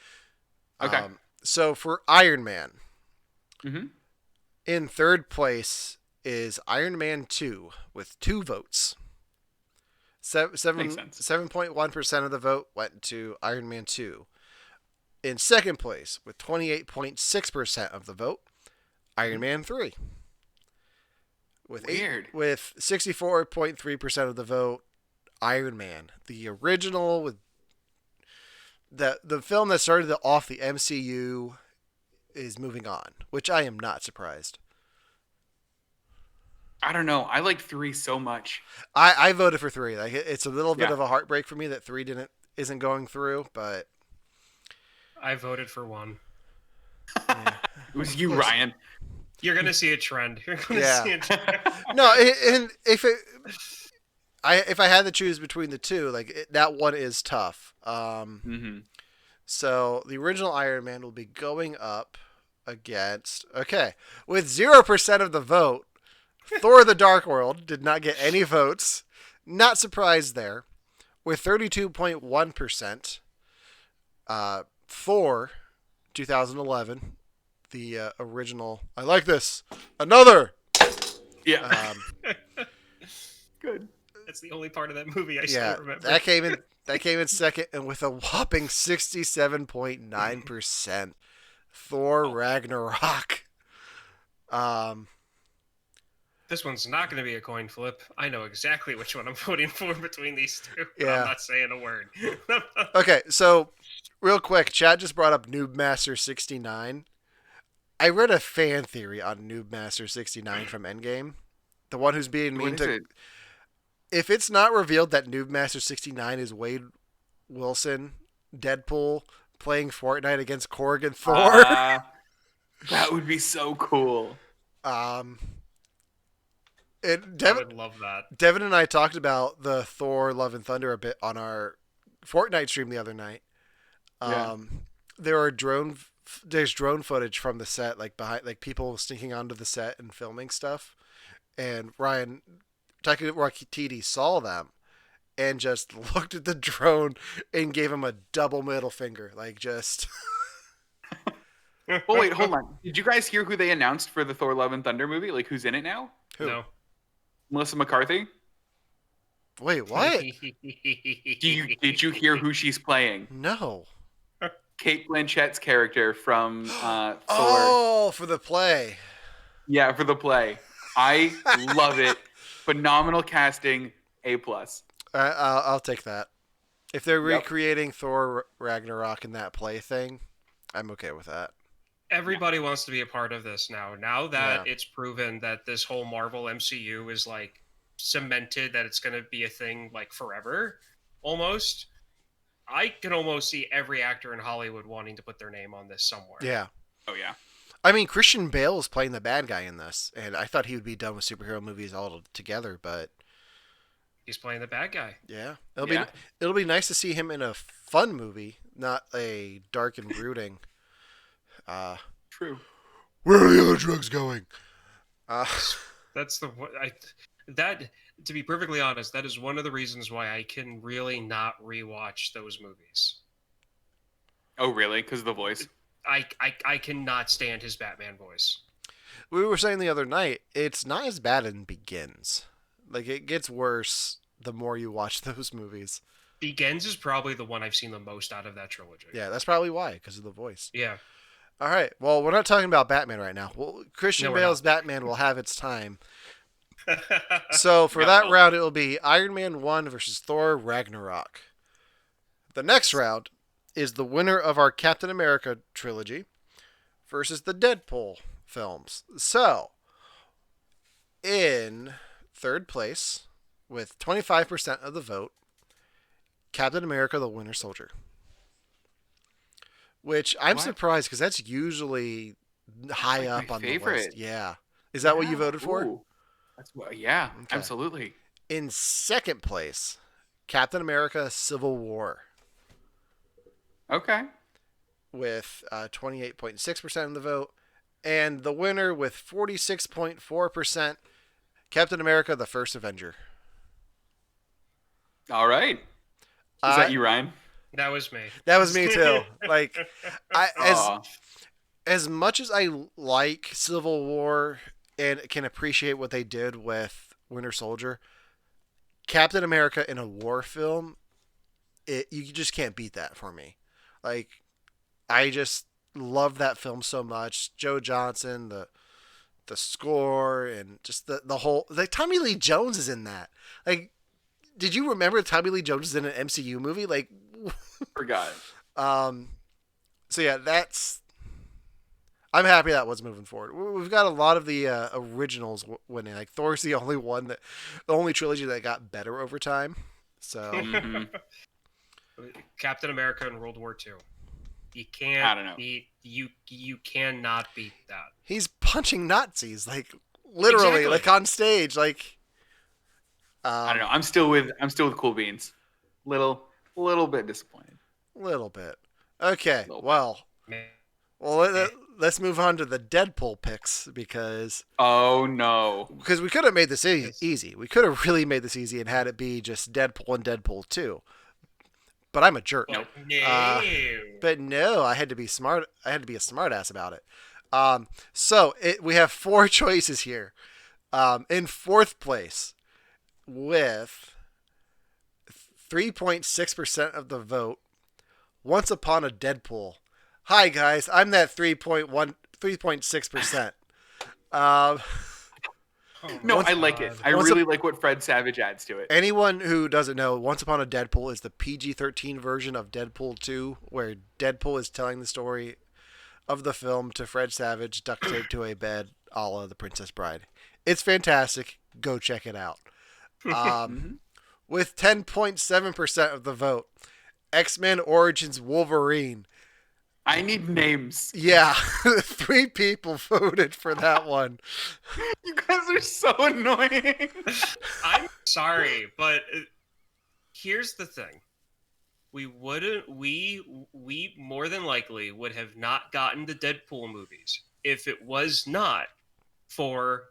Okay. So for Iron Man, Mm-hmm. in third place is Iron Man 2 with 2 votes. Makes sense. 7.1% of the vote went to Iron Man 2. In second place with 28.6% of the vote, Iron Man 3. Weird. With 64.3% of the vote, Iron Man, the original with the film that started off the MCU, is moving on, which I am not surprised. I don't know. I liked 3 so much. I voted for 3. Like it's a little bit Yeah. of a heartbreak for me that 3 isn't going through, but I voted for 1. yeah. It was you, Ryan. You're gonna see a trend. You're gonna Yeah. see a trend. No, and if I had to choose between the two, that one is tough. Mm-hmm. So the original Iron Man will be going up against with 0% of the vote. Thor: The Dark World did not get any votes. Not surprised there. With 32.1%. Thor 2011, the original. I like this. Another. Yeah. Good. That's the only part of that movie I Yeah, still remember. that came in second, and with a whopping 67.9%. Thor Ragnarok. This one's not going to be a coin flip. I know exactly which one I'm voting for between these two. But Yeah. I'm not saying a word. Okay, so real quick, Chad just brought up Noobmaster69. I read a fan theory on Noobmaster69 from Endgame. The one who's being mean What is to. it? If it's not revealed that Noobmaster69 is Wade Wilson, Deadpool, playing Fortnite against Korg and Thor, That would be so cool. And I would love that. Devin and I talked about the Thor: Love and Thunder a bit on our Fortnite stream the other night. Yeah. There are there's drone footage from the set, like behind, like people sneaking onto the set and filming stuff. And Taika Waititi saw them and just looked at the drone and gave him a double middle finger, like just. Well, wait, hold on. Did you guys hear who they announced for the Thor: Love and Thunder movie? Like, who's in it now? Who? No. Melissa McCarthy. Wait, what? Did you hear who she's playing? No. Kate Blanchett's character from Thor. Oh, for the play. Yeah, for the play. I love it. Phenomenal casting. A plus. I'll take that. If they're Yep. recreating Thor Ragnarok in that play thing, I'm okay with that. Everybody wants to be a part of this now. Now that Yeah. it's proven that this whole Marvel MCU is like cemented, that it's going to be a thing like forever, almost. I can almost see every actor in Hollywood wanting to put their name on this somewhere. Yeah. Oh yeah. I mean, Christian Bale is playing the bad guy in this, and I thought he would be done with superhero movies altogether, but He's playing the bad guy. yeah, Yeah. it'll be nice to see him in a fun movie, not a dark and brooding. True. Where are the other drugs going? That's the that to be perfectly honest, that is one of the reasons why I can really not rewatch those movies. Oh really? Because of the voice. I cannot stand his Batman voice. We were saying the other night, it's not as bad in Begins. Like, it gets worse the more you watch those movies. Begins is probably the one I've seen the most out of that trilogy. Yeah, that's probably why, because of the voice. Yeah. All right. Well, we're not talking about Batman right now. Well, Christian No, we're Bale's not. Batman will have its time. So for that round, it will be Iron Man 1 versus Thor Ragnarok. The next round is the winner of our Captain America trilogy versus the Deadpool films. So, in third place, with 25% of the vote, Captain America the Winter Soldier. Which I'm What? surprised because that's usually high Like up my on the favorite. list. Yeah. Is that what you Yeah. voted for? Ooh. That's what. Yeah. Okay. Absolutely. In second place, Captain America Civil War Okay. with 28.6% of the vote. And the winner with 46.4%, Captain America the First Avenger. All right. Is that you, Ryan? That was me. That was me too. Like, Aw. as much as I like Civil War and can appreciate what they did with Winter Soldier, Captain America in a war film, you just can't beat that for me. Like, I just love that film so much. Joe Johnson, the score, and just the whole, like, Tommy Lee Jones is in that. Like, did you remember Tommy Lee Jones is in an MCU movie? Like, Forgot. so yeah, I'm happy that was moving forward. We've got a lot of the originals winning. Like, Thor's the only trilogy that got better over time. So Mhm. Captain America in World War II. You I can't don't know. beat you cannot beat that. he's punching Nazis, like, literally, Exactly. like, on stage, like. I don't know. I'm still with Cool Beans. Little bit disappointed. Little bit. Okay, Little bit. well, Man. let's move on to the Deadpool picks because Oh no. we could have made this Yes. easy. We could have really made this easy and had it be just Deadpool and Deadpool 2. But I'm a jerk. But no. But no, I had to be smart. I had to be a smart ass about it. So we have four choices here. In fourth place, with 3.6% of the vote, Once Upon a Deadpool. Hi guys, I'm that 3.6%. No, my I like it. God. I Once really like what Fred Savage adds to it. Anyone who doesn't know, Once Upon a Deadpool is the PG-13 version of Deadpool 2, where Deadpool is telling the story of the film to Fred Savage, duct taped to a bed, a la The Princess Bride. It's fantastic. Go check it out. With 10.7% of the vote, X-Men Origins Wolverine. I need names. Yeah, 3 people voted for that one. You guys are so annoying. I'm sorry, but here's the thing. We wouldn't we more than likely would have not gotten the Deadpool movies if it was not for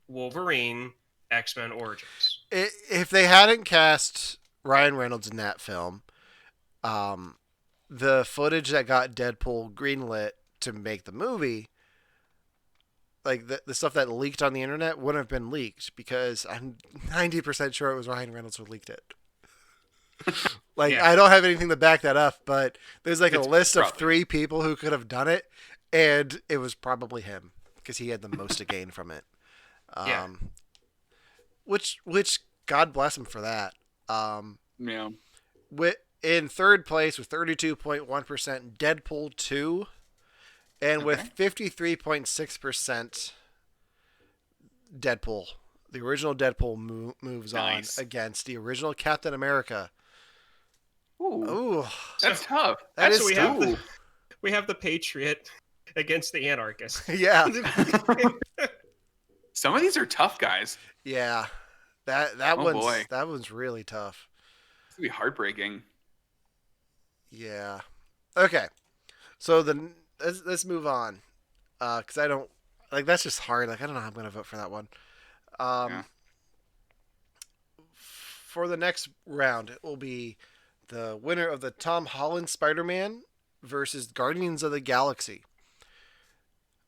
Wolverine X-Men Origins. If they hadn't cast Ryan Reynolds in that film, um, the footage that got Deadpool greenlit to make the movie, like the stuff that leaked on the internet, wouldn't have been leaked because I'm 90% sure it was Ryan Reynolds who leaked it. Like, Yeah. I don't have anything to back that up, but there's like a It's list of probably- 3 people who could have done it, and it was probably him because he had the most to gain from it. Yeah. Which God bless him for that. Yeah. In third place with 32.1%, Deadpool 2, and with Okay. 53.6%, Deadpool. The original Deadpool moves Nice. on against the original Captain America. Ooh, Ooh, that's tough. that is Actually, tough. we have the Patriot against the Anarchist. Yeah, Some of these are tough, guys. yeah. That Oh, boy. that one's really tough. It's gonna be heartbreaking. Yeah. Okay. So let's move on. Because I don't like that's just hard. Like I don't know how I'm gonna vote for that one. Yeah. For the next round, it will be the winner of the Tom Holland Spider-Man versus Guardians of the Galaxy.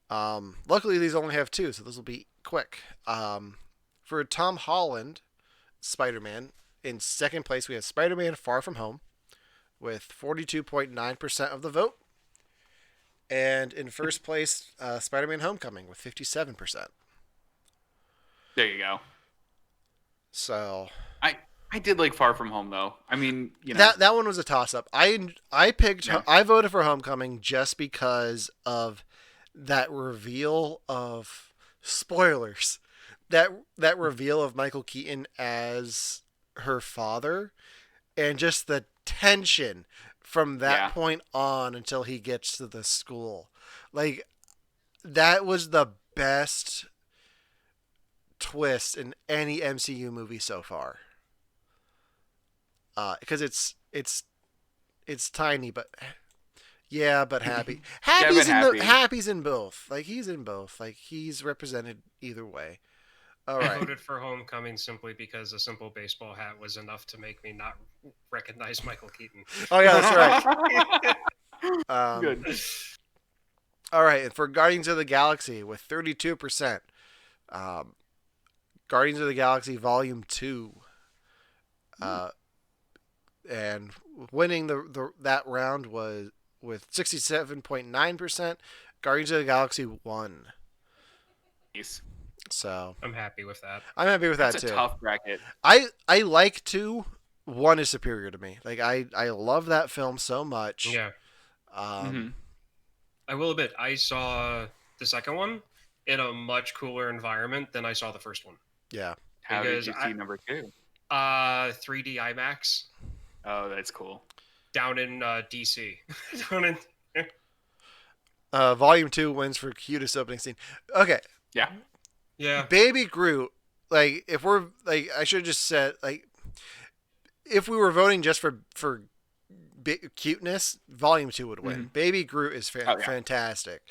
Luckily, these only have 2, so this will be quick. For Tom Holland Spider-Man, in second place, we have Spider-Man Far From Home with 42.9% of the vote. And in first place, Spider-Man Homecoming with 57%. There you go. So I did like Far From Home though. I mean, you know. that one was a toss-up. I picked Yeah. I voted for Homecoming just because of that reveal of spoilers. That reveal of Michael Keaton as her father, and just the tension from that Yeah. point on until he gets to the school. Like that was the best twist in any MCU movie so far. Because it's tiny, but yeah, but happy. but happy. Happy's in both. Like he's in both. Like he's represented either way. All I right. voted for Homecoming simply because a simple baseball hat was enough to make me not recognize Michael Keaton. Oh yeah, that's right. Good. All right, and for Guardians of the Galaxy with 32%, Guardians of the Galaxy Volume 2, and winning that round was with 67.9%. Guardians of the Galaxy won. Nice. So I'm happy with that. I'm happy with that That's too. a tough bracket. I like 2. 1 is superior to me. Like I love that film so much. Yeah. Mhm. I will admit, I saw the second one in a much cooler environment than I saw the first one. Yeah. How did Because you see number 2? 3D IMAX Oh, that's cool. down in DC. Down in Volume 2 wins for cutest opening scene. Okay. Yeah. yeah. Baby Groot, like if we're like I should have just said like if we were voting just for cuteness, Volume 2 would win. Mhm. Baby Groot is Oh, yeah. fantastic.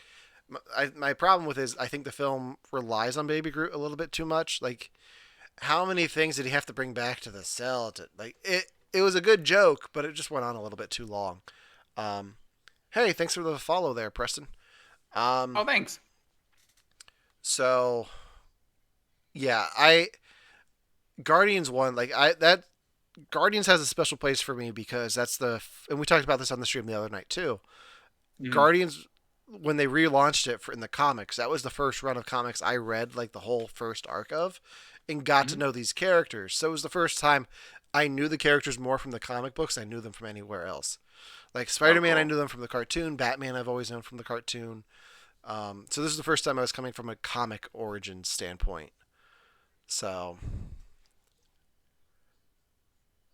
My problem with is I think the film relies on Baby Groot a little bit too much. Like how many things did he have to bring back to the cell to like it was a good joke, but it just went on a little bit too long. Hey, thanks for the follow there, Preston. Oh, thanks. So yeah, Guardians won. Like Guardians has a special place for me because that's and we talked about this on the stream the other night too. Mhm. Guardians, when they relaunched it in the comics, that was the first run of comics I read like the whole first arc of, and got to know these characters. So it was the first time I knew the characters more from the comic books than I knew them from anywhere else. Like Spider-Man, cool. I knew them from the cartoon. Batman, I've always known from the cartoon. So this is the first time I was coming from a comic origin standpoint. So,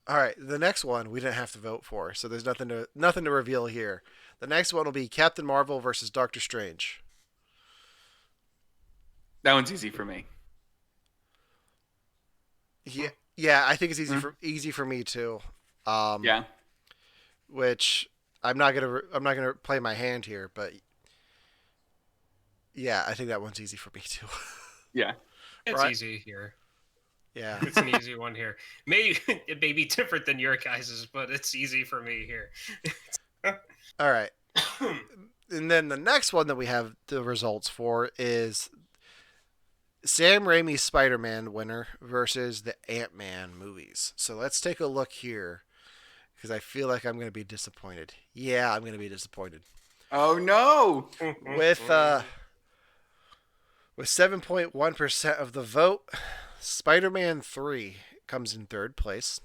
All right, the next one we didn't have to vote for, so there's nothing to reveal here. The next one will be Captain Marvel versus Doctor Strange. That one's easy for me. Yeah, yeah, I think it's Mm. easy for me too. Yeah. Which I'm not gonna play my hand here, but yeah, I think that one's easy for me too. Yeah. It's Right? easy here. Yeah. It's an easy one here. Maybe it may be different than your guys's, but it's easy for me here. All right. And then the next one that we have the results for is Sam Raimi's Spider-Man winner versus the Ant-Man movies. So let's take a look here because I feel like I'm going to be disappointed. Yeah, I'm going to be disappointed. Oh no. With 7.1% of the vote, Spider-Man 3 comes in third place.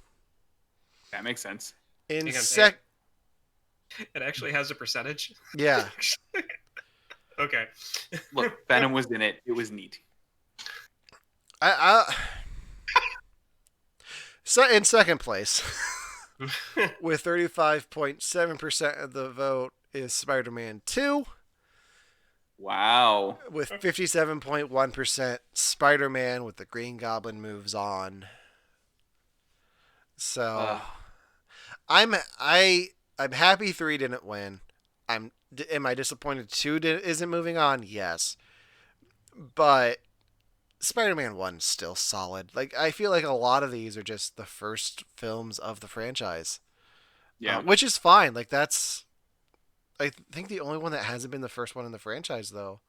That makes sense. In Hang on, sec it actually has a percentage. Yeah. Okay. Look, Venom was in it. It was neat. I So in second place with 35.7% of the vote is Spider-Man 2 Wow. with 57.1% Spider-Man with the Green Goblin moves on. So Ugh. I'm happy 3 didn't win. Am I disappointed 2 isn't moving on? Yes. But Spider-Man 1's still solid. Like I feel like a lot of these are just the first films of the franchise. Yeah. Which is fine. Like that's I think the only one that hasn't been the first one in the franchise though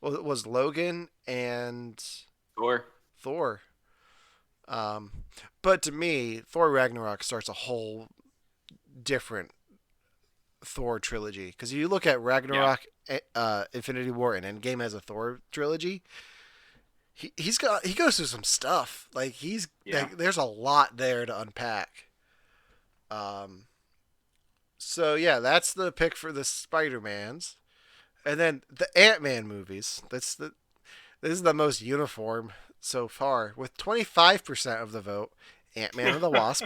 was Logan and Sure. Thor. But to me, Thor Ragnarok starts a whole different Thor trilogy because you look at Ragnarok, Infinity War, and Endgame as a Thor trilogy. He goes through some stuff. Like there's a lot there to unpack. Um, so yeah, that's the pick for the Spider-Mans, and then the Ant-Man movies. This is the most uniform so far with 25% of the vote. Ant-Man and the Wasp.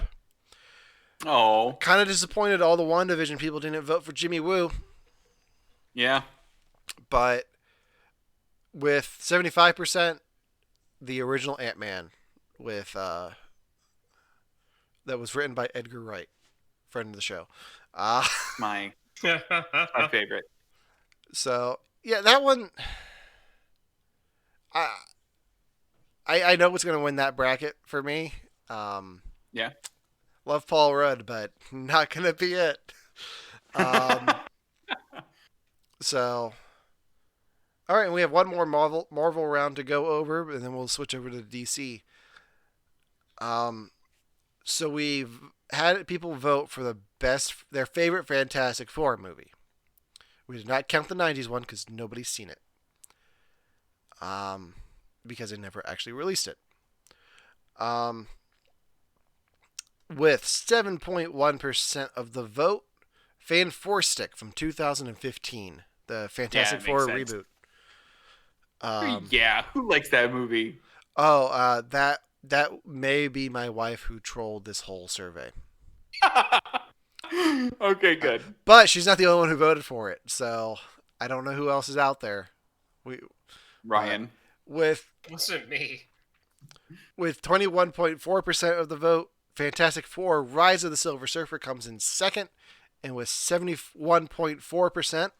Oh. Kind of disappointed all the WandaVision people didn't vote for Jimmy Woo, Yeah. but with 75%, the original Ant-Man with that was written by Edgar Wright, friend of the show. Uh, My my favorite. so yeah, that one. I I know what's going to win that bracket for me. Um, Yeah. love Paul Rudd, but not going to be it. Um, so all right, and we have one more Marvel round to go over, and then we'll switch over to DC. Um, so we've had people vote for their favorite Fantastic Four movie. We did not count the '90s one because nobody's seen it. Because they never actually released it. With 7.1% of the vote, Fan Four Stick from 2015, the Fantastic that makes Four sense. reboot. Yeah. Who likes that movie? That may be my wife who trolled this whole survey. Okay, good. But she's not the only one who voted for it, so I don't know who else is out there. We Ryan. with Wasn't me. with 21.4% of the vote, Fantastic Four: Rise of the Silver Surfer comes in second, and with 71.4%,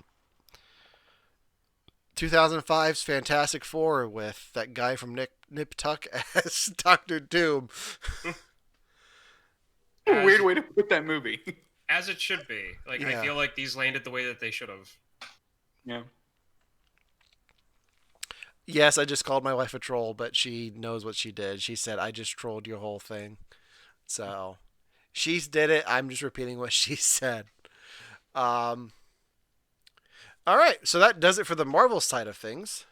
2005's Fantastic Four with that guy from Nip Tuck as Doctor Doom. Weird way to put that movie. As it should be. Like Yeah. I feel like these landed the way that they should have. Yeah. Yes, I just called my wife a troll, but she knows what she did. She said, I just trolled your whole thing. So she did it. I'm just repeating what she said. All right, so that does it for the Marvel side of things.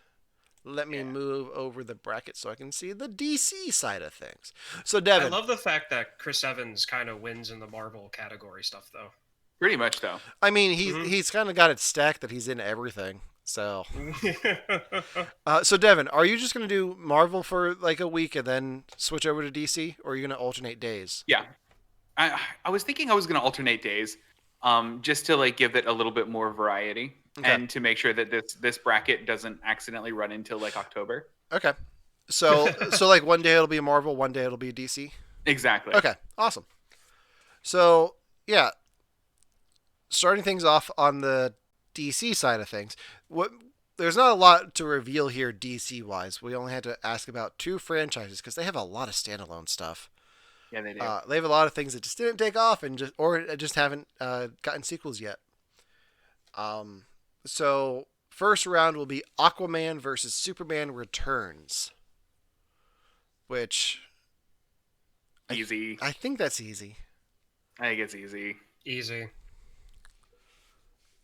Let me move over the bracket so I can see the DC side of things. So, Devin. I love the fact that Chris Evans kind of wins in the Marvel category stuff, though. Pretty much, though. I mean, he's kind of got it stacked that he's in everything. So, so Devin, are you just gonna do Marvel for like a week and then switch over to DC, or are you gonna alternate days? Yeah. I was thinking I was going to alternate days, just to like give it a little bit more variety Okay. and to make sure that this bracket doesn't accidentally run into like October. Okay. So like one day it'll be Marvel, one day it'll be DC. Exactly. Okay. Awesome. So yeah, starting things off on the DC side of things, what there's not a lot to reveal here DC wise. We only had to ask about two franchises because they have a lot of standalone stuff. Yeah, they do. They have a lot of things that just didn't take off and just haven't gotten sequels yet. So first round will be Aquaman versus Superman Returns, which Easy. I think that's easy. I think it's easy. Easy.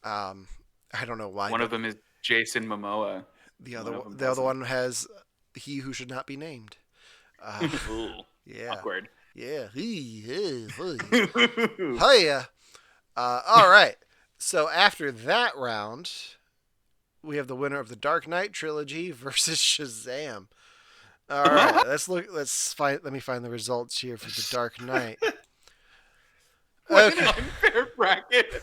I don't know why. One of them is Jason Momoa. The One other of them the other doesn't. one has He Who Should Not Be Named. Uh, Ooh, yeah, awkward. yeah. Hiya. All right. So after that round, we have the winner of the Dark Knight trilogy versus Shazam. All right, let's look. Let's find. Let me find the results here for the Dark Knight. What Okay. an unfair bracket.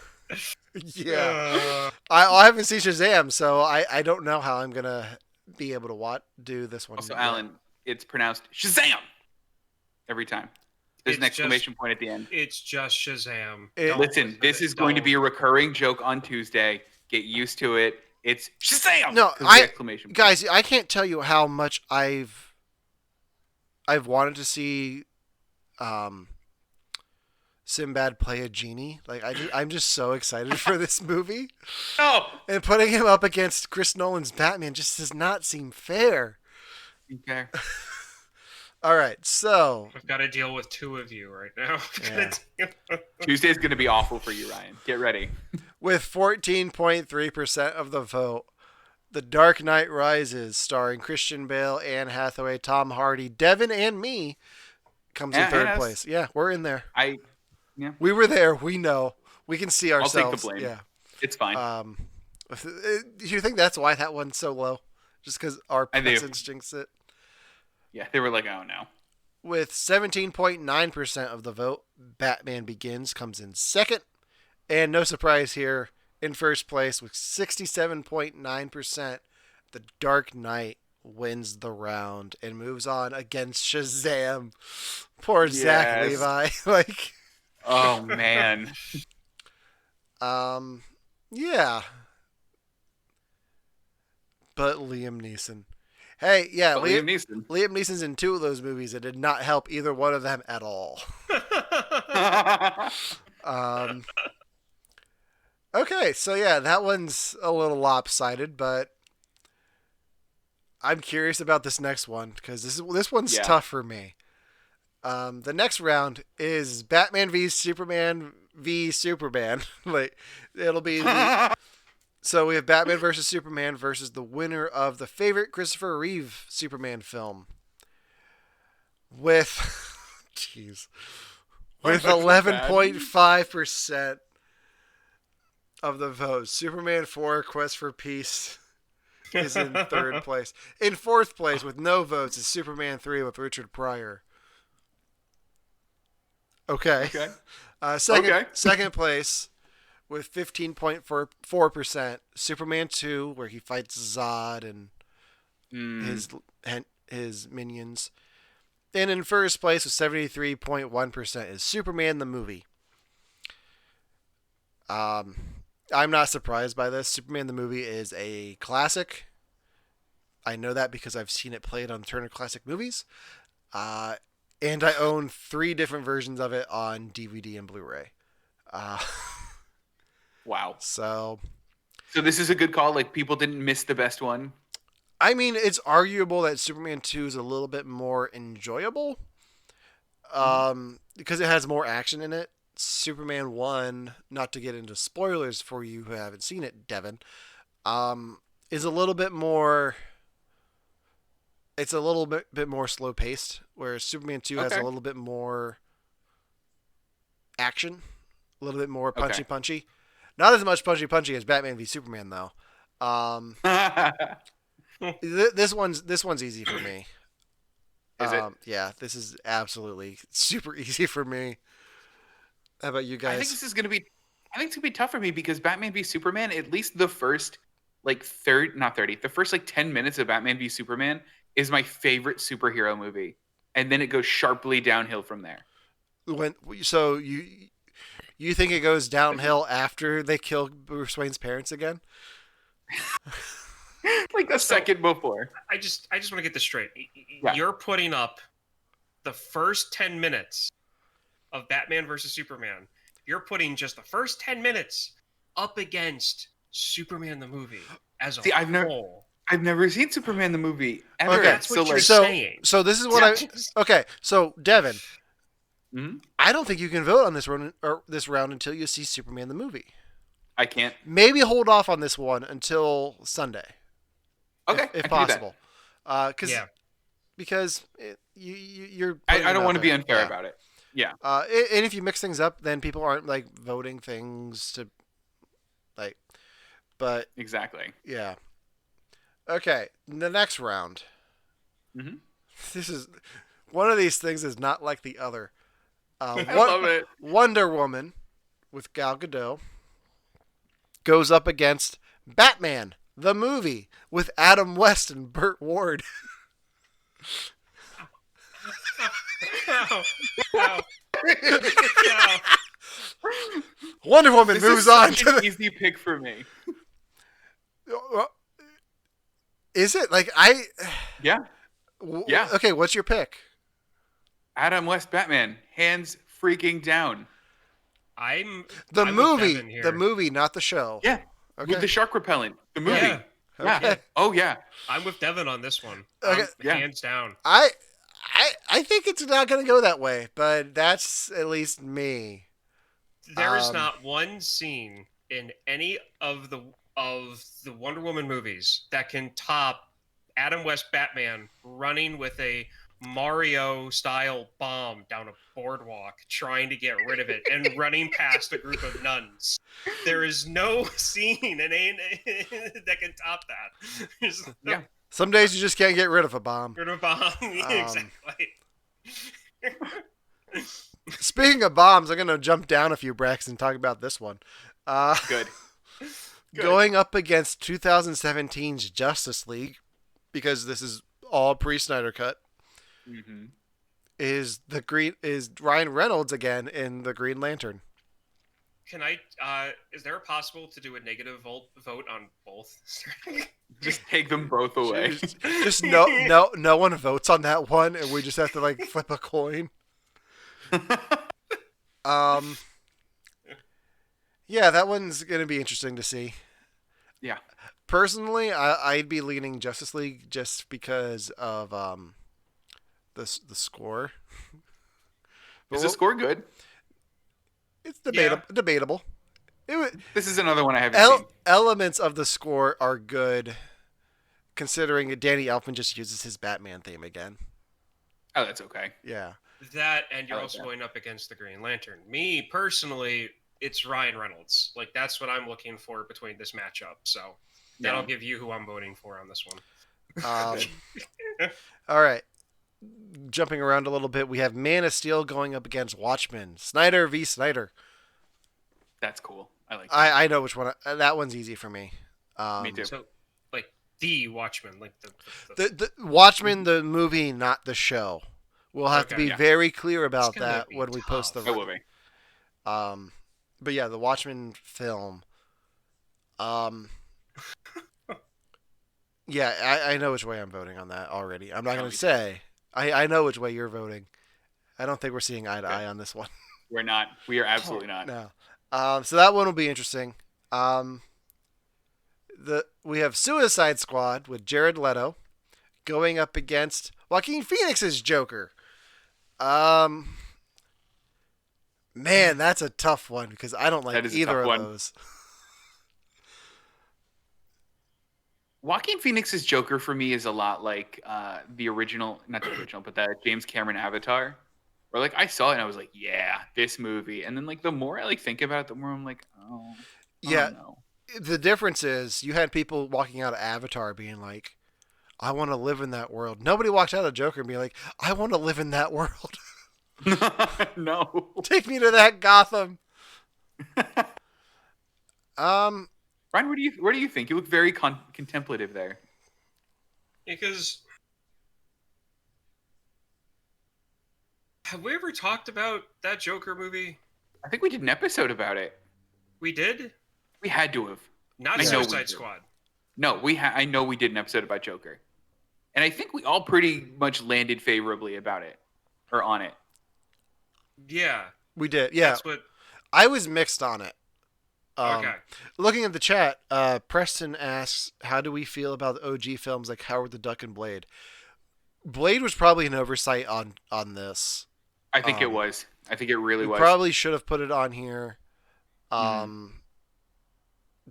Yeah, I haven't seen Shazam, so I don't know how I'm gonna be able to do this one. Also, yet. Alan, it's pronounced Shazam every time. There's an It's exclamation point at the end. It's just Shazam. It- Don't Listen, listen this to it. is going to be a Don't. recurring joke on Tuesday. Get used to it. It's Shazam. No, 'Cause the exclamation point. guys, I can't tell you how much I've wanted to see Sinbad play a genie. Like I'm just so excited for this movie, No. and putting him up against Chris Nolan's Batman just does not seem fair. Okay. All right, so I've got to deal with two of you right now. Yeah. Tuesday's going to be awful for you, Ryan. Get ready. with 14.3% of the vote, The Dark Knight Rises, starring Christian Bale, Anne Hathaway, Tom Hardy, Devin, and me, comes in And third us. place. Yeah, we're in there. Yeah, We were there. We know. We can see I'll ourselves. take the blame. Yeah. It's fine. Do you think that's why that one's so low? Just because our I do. presence jinxed it? Yeah, they were like, oh no. With 17.9% of the vote, Batman Begins comes in second. And no surprise here, in first place with 67.9%, The Dark Knight wins the round and moves on against Shazam. Poor Zach Yes. Levi. Like, Oh man. yeah. But Liam Neeson. Hey, yeah, But Liam Neeson. Liam Neeson's in two of those movies. It did not help either one of them at all. Okay, so yeah, that one's a little lopsided, but I'm curious about this next one because this one's Yeah. tough for me. The next round is Batman v Superman v Superman. Like it'll be so we have Batman versus Superman versus the winner of the favorite Christopher Reeve Superman film with jeez with that's so bad. 11.5% of the votes. Superman 4 Quest for Peace is in third place. In fourth place with no votes is Superman 3 with Richard Pryor. Okay. Okay. Second Okay. second place with 15.4%, Superman 2 where he fights Zod and his minions. And in first place with 73.1% is Superman the movie. I'm not surprised by this. Superman the movie is a classic. I know that because I've seen it played on Turner Classic Movies. And I own 3 different versions of it on DVD and Blu-ray. Wow. So, So this is a good call. Like people didn't miss the best one. I mean, it's arguable that Superman 2 is a little bit more enjoyable because it has more action in it. Superman 1, not to get into spoilers for you who haven't seen it, Devin, is a little bit more... It's a little bit more slow paced, whereas Superman 2 has Okay. a little bit more action, a little bit more punchy. Not as much punchy as Batman v Superman though. This one's easy for me. Is it? Yeah, this is absolutely super easy for me. How about you I think guys? this is gonna be. I think it's gonna be tough for me because Batman v Superman. At least the first like third, not 30. The first like 10 minutes of Batman v Superman is my favorite superhero movie, and then it goes sharply downhill from there. When so you think it goes downhill after they kill Bruce Wayne's parents again? Like the So second before. I just want to get this straight. Yeah. You're putting up the first 10 minutes of Batman versus Superman. You're putting just the first 10 minutes up against Superman the movie as a See, whole. I've never seen Superman the movie ever. Okay, That's what so you're like, saying. So this is what okay. So Devin, Mhm. I don't think you can vote on this round until you see Superman the movie. I can't. Maybe hold off on this one until Sunday, Okay, if I can do that. possible. Yeah. Because you're. I don't want to be unfair Yeah. about it. Yeah. And if you mix things up, then people aren't like voting things to like. But Exactly. yeah. Okay, the next round. Mhm. This is one of these things is not like the other. I love it. Wonder Woman with Gal Gadot goes up against Batman the movie with Adam West and Burt Ward. Ow. Ow. Ow. Wonder Woman This moves is on such to an the. easy pick for me. Is it like I? Yeah. Yeah. Okay, what's your pick? Adam West Batman, hands freaking down. I'm The I'm with movie, Devin here. the movie, not the show. Yeah. Okay. With the shark repellent. The movie. Yeah. Yeah. Okay. Oh yeah. I'm with Devin on this one. Okay. Yeah. Hands down. I think it's not going to go that way, but that's at least me. There is Um, not one scene in any of the Wonder Woman movies that can top Adam West Batman running with a Mario style bomb down a boardwalk trying to get rid of it and running past a group of nuns. There is no scene that can top that. There's no Yeah. Some days you just can't get rid of a bomb. rid of a bomb. Exactly. Speaking of bombs, I'm going to jump down a few bracks and talk about this one. Good. Good. Going up against 2017's Justice League, because this is all pre-Snyder cut, Mm-hmm. is Ryan Reynolds again in the Green Lantern. Can I? Is there a possible to do a negative vote on both? Just take them both away. Just no one votes on that one, and we just have to like flip a coin. Yeah, that one's gonna be interesting to see. Yeah. Personally, I'd be leaning Justice League just because of the score. Is the score good? It's debatable. Yeah. Debatable. This is another one I haven't seen. Elements of the score are good, considering Danny Elfman just uses his Batman theme again. Oh, that's okay. Yeah. That, and you're I like also that. going up against the Green Lantern. Me personally, it's Ryan Reynolds. Like that's what I'm looking for between this matchup. So that'll give you who I'm voting for on this one. All right. Jumping around a little bit, we have Man of Steel going up against Watchmen. Snyder v. Snyder. That's cool. I like that. I know which one. That one's easy for me. Me too. So, like the Watchmen, like The Watchmen, the movie, not the show. We'll have to Okay, be yeah. very clear about It's gonna that be when we post the. tough. I will be. But yeah, the Watchmen film. Yeah, I know which way I'm voting on that already. I'm not Tell going me. to say. I know which way you're voting. I don't think we're seeing eye to eye on this one. We're not. We are absolutely not. No. So that one will be interesting. We have Suicide Squad with Jared Leto going up against Joaquin Phoenix's Joker. Man, that's a tough one because I don't like That is a either tough of one. those. Joaquin Phoenix's Joker for me is a lot like the original, not the original, but the James Cameron Avatar. Where like I saw it and I was like, yeah, this movie. And then like the more I like think about it, the more I'm like, oh, Yeah, no. the difference is you had people walking out of Avatar being like, I want to live in that world. Nobody walked out of Joker and be like, I want to live in that world. No. Take me to that Gotham. Um, Ryan, where do you think? You look very contemplative there. Because have we ever talked about that Joker movie? I think we did an episode about it. We did? We had to have. Not I know we Suicide did. Squad. No, I know we did an episode about Joker, and I think we all pretty much landed favorably about it or on it. Yeah. we did. Yeah, That's what. I was mixed on it. Okay. Looking at the chat, Preston asks, "How do we feel about the OG films like Howard the Duck and Blade?" Blade was probably an oversight on this. I think it was. I think it really We was. probably should have put it on here.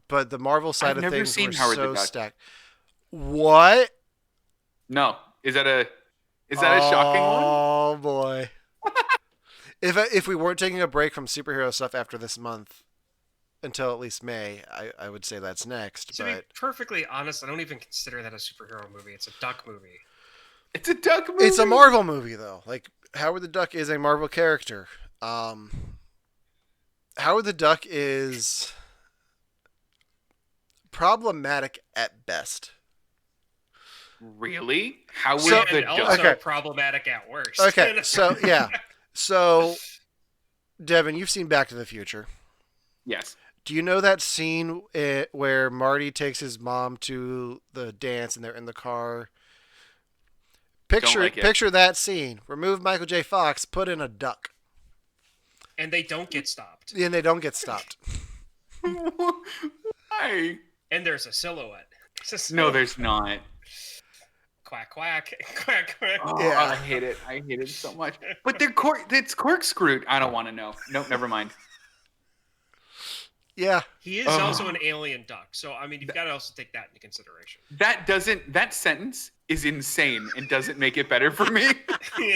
But the Marvel side I've of never things seen were Howard the so Duck. stacked. What? No, is that a shocking one? Oh boy. If we weren't taking a break from superhero stuff after this month until at least May, I would say that's next. To be But perfectly honest, I don't even consider that a superhero movie. It's a duck movie. It's a duck movie. it's a Marvel movie though. Like Howard the Duck is a Marvel character. Howard the Duck is problematic at best. Really? Howard So- the And also Duck. Okay. problematic at worst. Okay, so yeah. So Devin, you've seen Back to the Future. Yes. Do you know that scene where Marty takes his mom to the dance and they're in the car? Picture like it. picture that scene. Remove Michael J. Fox, put in a duck, And they don't get stopped. and they don't get stopped. Why? And there's a silhouette. It's a No, silhouette. there's not. Quack, quack. Quack, quack. Oh, Yeah. I hate it. I hate it so much. But they're it's corkscrewed. I don't want to know. Nope, never mind. Yeah, He is Ugh. also an alien duck. So, I mean, you've got to also take that into consideration. That sentence is insane and doesn't make it better for me.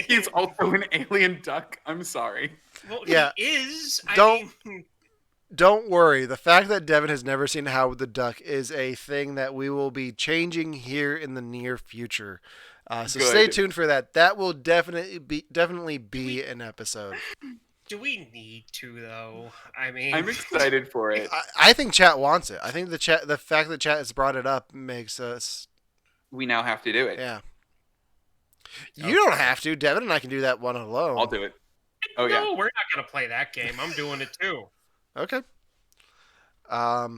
He's also an alien duck. I'm sorry. Well, Yeah. he is. Don't- I mean, don't worry. The fact that Devin has never seen Howard the Duck is a thing that we will be changing here in the near future. So Good. stay tuned for that. That will definitely be an episode. do we need to, though? I mean, I'm excited for it. I think chat wants it. I think the fact that chat has brought it up makes us We now have to do it. yeah. You don't have to. Devin and I can do that one alone. I'll do it. Oh no, yeah. we're not going to play that game. I'm doing it too. Okay. All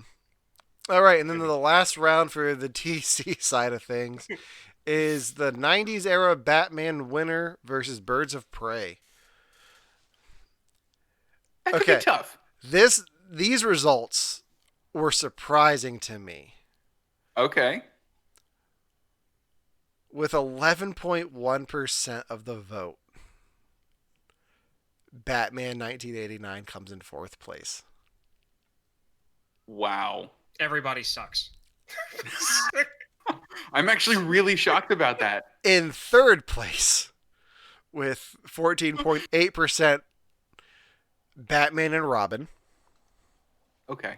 right, and then the last round for the DC side of things is the 90s era Batman winner versus Birds of Prey. That could Okay. be tough. These results were surprising to me. Okay. With 11.1% of the vote, Batman 1989 comes in fourth place. Wow. Everybody sucks. I'm actually really shocked about that. In third place, with 14.8%, Batman and Robin. Okay.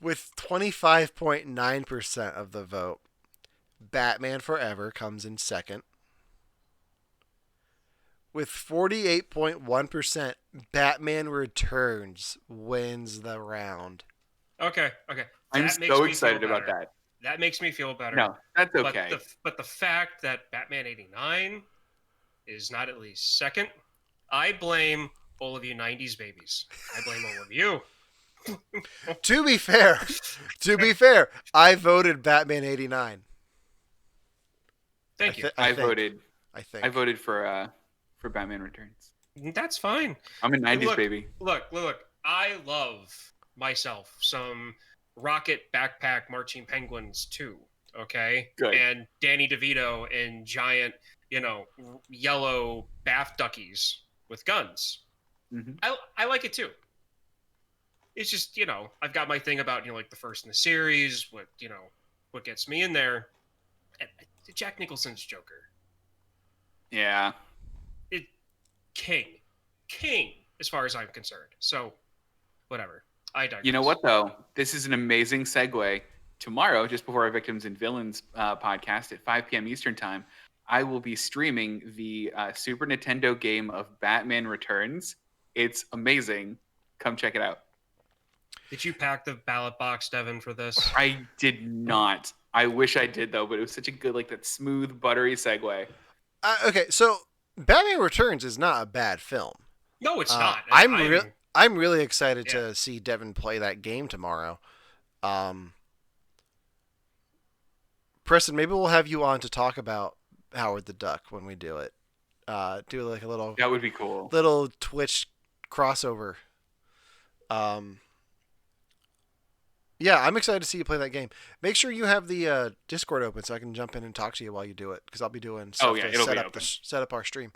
With 25.9% of the vote, Batman Forever comes in second. With 48.1%, Batman Returns wins the round. Okay. I'm That makes so me excited feel about better. that. That makes me feel better. No, that's okay. But the fact that Batman 89 is not at least second, I blame all of you 90s babies. I blame all of you. To be fair, I voted Batman 89. Thank you. I voted I think. for Batman Returns. That's fine. I'm a 90s Look, baby. Look. I love myself some Rocket Backpack Marching Penguins too. Okay. Good. And Danny DeVito and giant, yellow bath duckies with guns. Mhm. I like it too. It's just, I've got my thing about, like the first in the series, what gets me in there. And Jack Nicholson's Joker. Yeah. King, as far as I'm concerned. So, whatever. I digress. You know what, though? This is an amazing segue. Tomorrow, just before our Victims and Villains podcast at 5 p.m. Eastern Time, I will be streaming the Super Nintendo game of Batman Returns. It's amazing. Come check it out. Did you pack the ballot box, Devin, for this? I did not. I wish I did though, but it was such a good, like that smooth, buttery segue. Okay, so Batman Returns is not a bad film. No, it's not. I'm really excited Yeah. to see Devin play that game tomorrow. Preston, maybe we'll have you on to talk about Howard the Duck when we do it. Do like a That would be cool. little Twitch crossover. Yeah, I'm excited to see you play that game. Make sure you have the Discord open so I can jump in and talk to you while you do it, because I'll be doing stuff to it'll set be up open. set up our stream.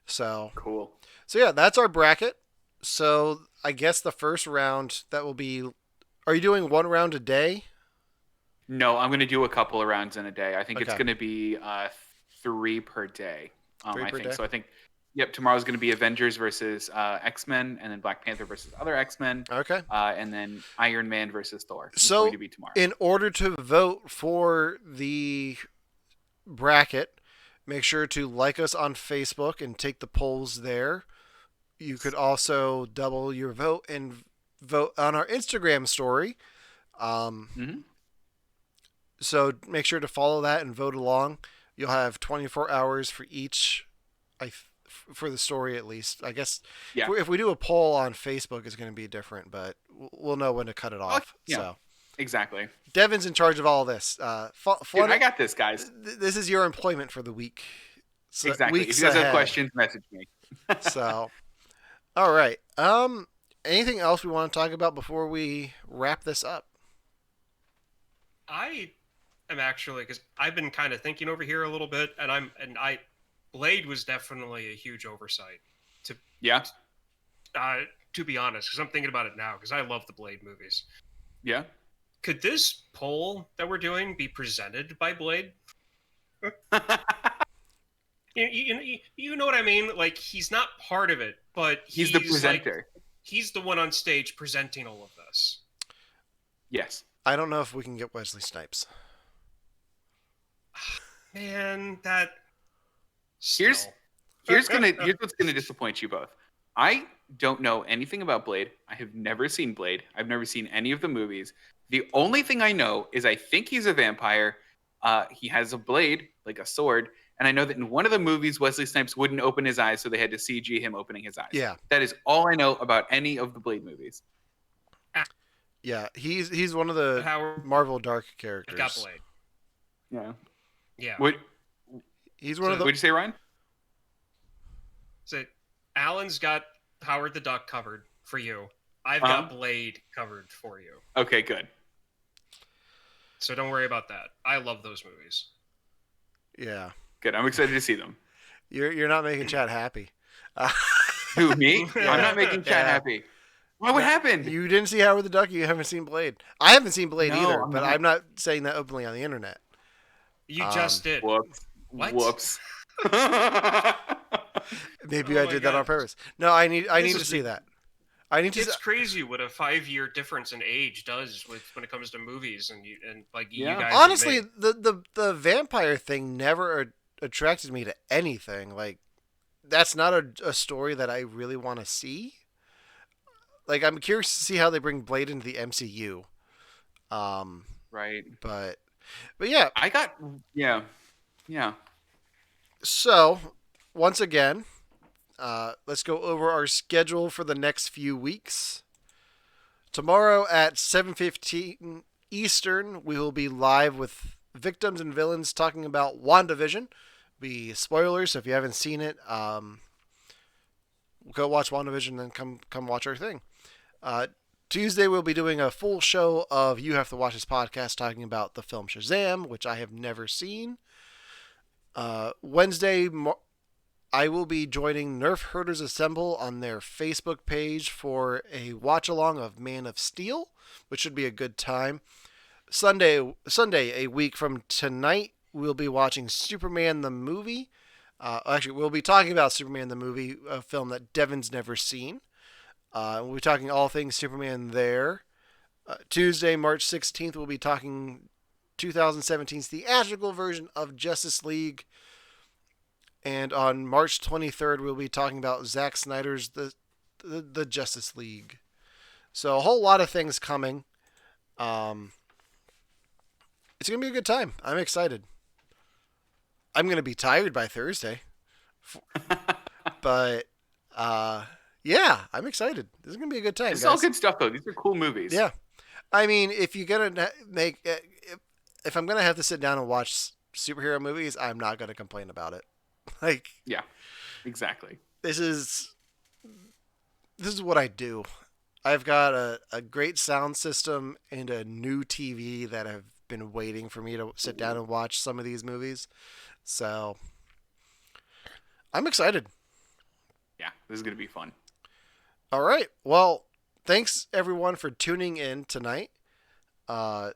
So Cool. yeah, that's our bracket. So I guess the first round that will be. Are you doing one round a day? No, I'm going to do a couple of rounds in a day. I think it's Okay. going to be 3 per day. 3 I per think day? so. I think, yep. Tomorrow's going to be Avengers versus X-Men, and then Black Panther versus other X-Men, Okay. and then Iron Man versus Thor. It's So going to be tomorrow. in order to vote for the bracket, make sure to like us on Facebook and take the polls there. You could also double your vote and vote on our Instagram story. Mhm. So make sure to follow that and vote along. You'll have 24 hours for each, for the story at least. I guess Yeah. if we do a poll on Facebook, it's going to be different, but we'll know when to cut it off. yeah. So Exactly. Devin's in charge of all this. Dude, Fun, I got this, guys. this is your employment for the week. So, Exactly. If weeks you guys ahead. have questions, message me. So, all right. Anything else we want to talk about before we wrap this up? I am actually, because I've been kind of thinking over here a little bit, Blade was definitely a huge oversight. Yeah. To be honest, because I'm thinking about it now, because I love the Blade movies. Yeah. Could this poll that we're doing be presented by Blade? You know what I mean? Like, he's not part of it, but He's the presenter. He's the one on stage presenting all of this. Yes. I don't know if we can get Wesley Snipes. Man, that. Here's still. here's what's gonna disappoint you both. I don't know anything about Blade. I have never seen Blade. I've never seen any of the movies. The only thing I know is I think he's a vampire. He has a blade, like a sword, and I know that in one of the movies, Wesley Snipes wouldn't open his eyes, so they had to CG him opening his eyes. Yeah. That is all I know about any of the Blade movies. Yeah, he's one of the Howard Marvel Dark characters. got Blade. Yeah. Yeah. He's one of the. What'd you say, Ryan? So Alan's got Howard the Duck covered for you. I've Uh-huh. got Blade covered for you. Okay, good. So don't worry about that. I love those movies. Yeah, Good. I'm excited to see them. you're not making Chad happy. Who, me? Yeah. I'm not making Chad Yeah. happy. What happened? You didn't see Howard the Duck. You haven't seen Blade. I haven't seen Blade No, either, I'm but not. I'm not saying that openly on the internet. You just did. Whoops. What? Whoops. Maybe Oh I my did that on God. purpose. No, I need This to is- see that. I need to. It's crazy what a 5-year difference in age does when it comes to movies and you Yeah. guys. Honestly, and me. the vampire thing never attracted me to anything. Like, that's not a story that I really want to see. Like, I'm curious to see how they bring Blade into the MCU. Right. But yeah. Yeah. So once again, let's go over our schedule for the next few weeks. Tomorrow at 7:15 Eastern, we will be live with Victims and Villains talking about WandaVision. Be spoilers, so if you haven't seen it, go watch WandaVision and then come watch our thing. Tuesday, we'll be doing a full show of You Have to Watch This podcast talking about the film Shazam, which I have never seen. Wednesday, I will be joining Nerf Herders Assemble on their Facebook page for a watch along of Man of Steel, which should be a good time. Sunday, a week from tonight, we'll be watching Superman the movie. Actually, we'll be talking about Superman the movie, a film that Devin's never seen. We'll be talking all things Superman there. Tuesday, March 16th, we'll be talking 2017's theatrical version of Justice League. And on March 23rd, we'll be talking about Zack Snyder's the Justice League. So a whole lot of things coming. Um, it's gonna be a good time. I'm excited. I'm gonna be tired by Thursday, but yeah, I'm excited. This is gonna be a good time, This is guys. all good stuff, though. These are cool movies. Yeah, I mean, if you're gonna make, if I'm gonna have to sit down and watch superhero movies, I'm not gonna complain about it. Like, Yeah, exactly. this is what I do. I've got a great sound system and a new TV that have been waiting for me to sit down and watch some of these movies. So I'm excited. Yeah, this is going to be fun. All right. Well, thanks everyone for tuning in tonight. Hope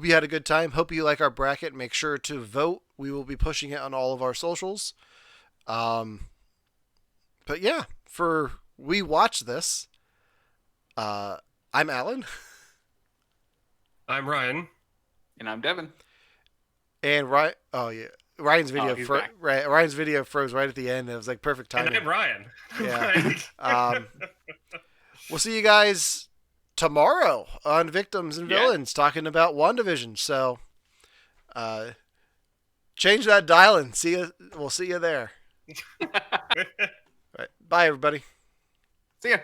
you had a good time. Hope you like our bracket. Make sure to vote. We will be pushing it on all of our socials. But yeah, for We Watch This, I'm Alan. I'm Ryan. And I'm Devin. And Ryan. Oh yeah, Ryan's video. he's back. Ryan's video froze right at the end. It was like perfect timing. And I'm Ryan. Yeah. We'll see you guys tomorrow on Victims and Villains, talking about WandaVision. So, change that dial and see you. We'll see you there. All right. Bye, everybody. See ya.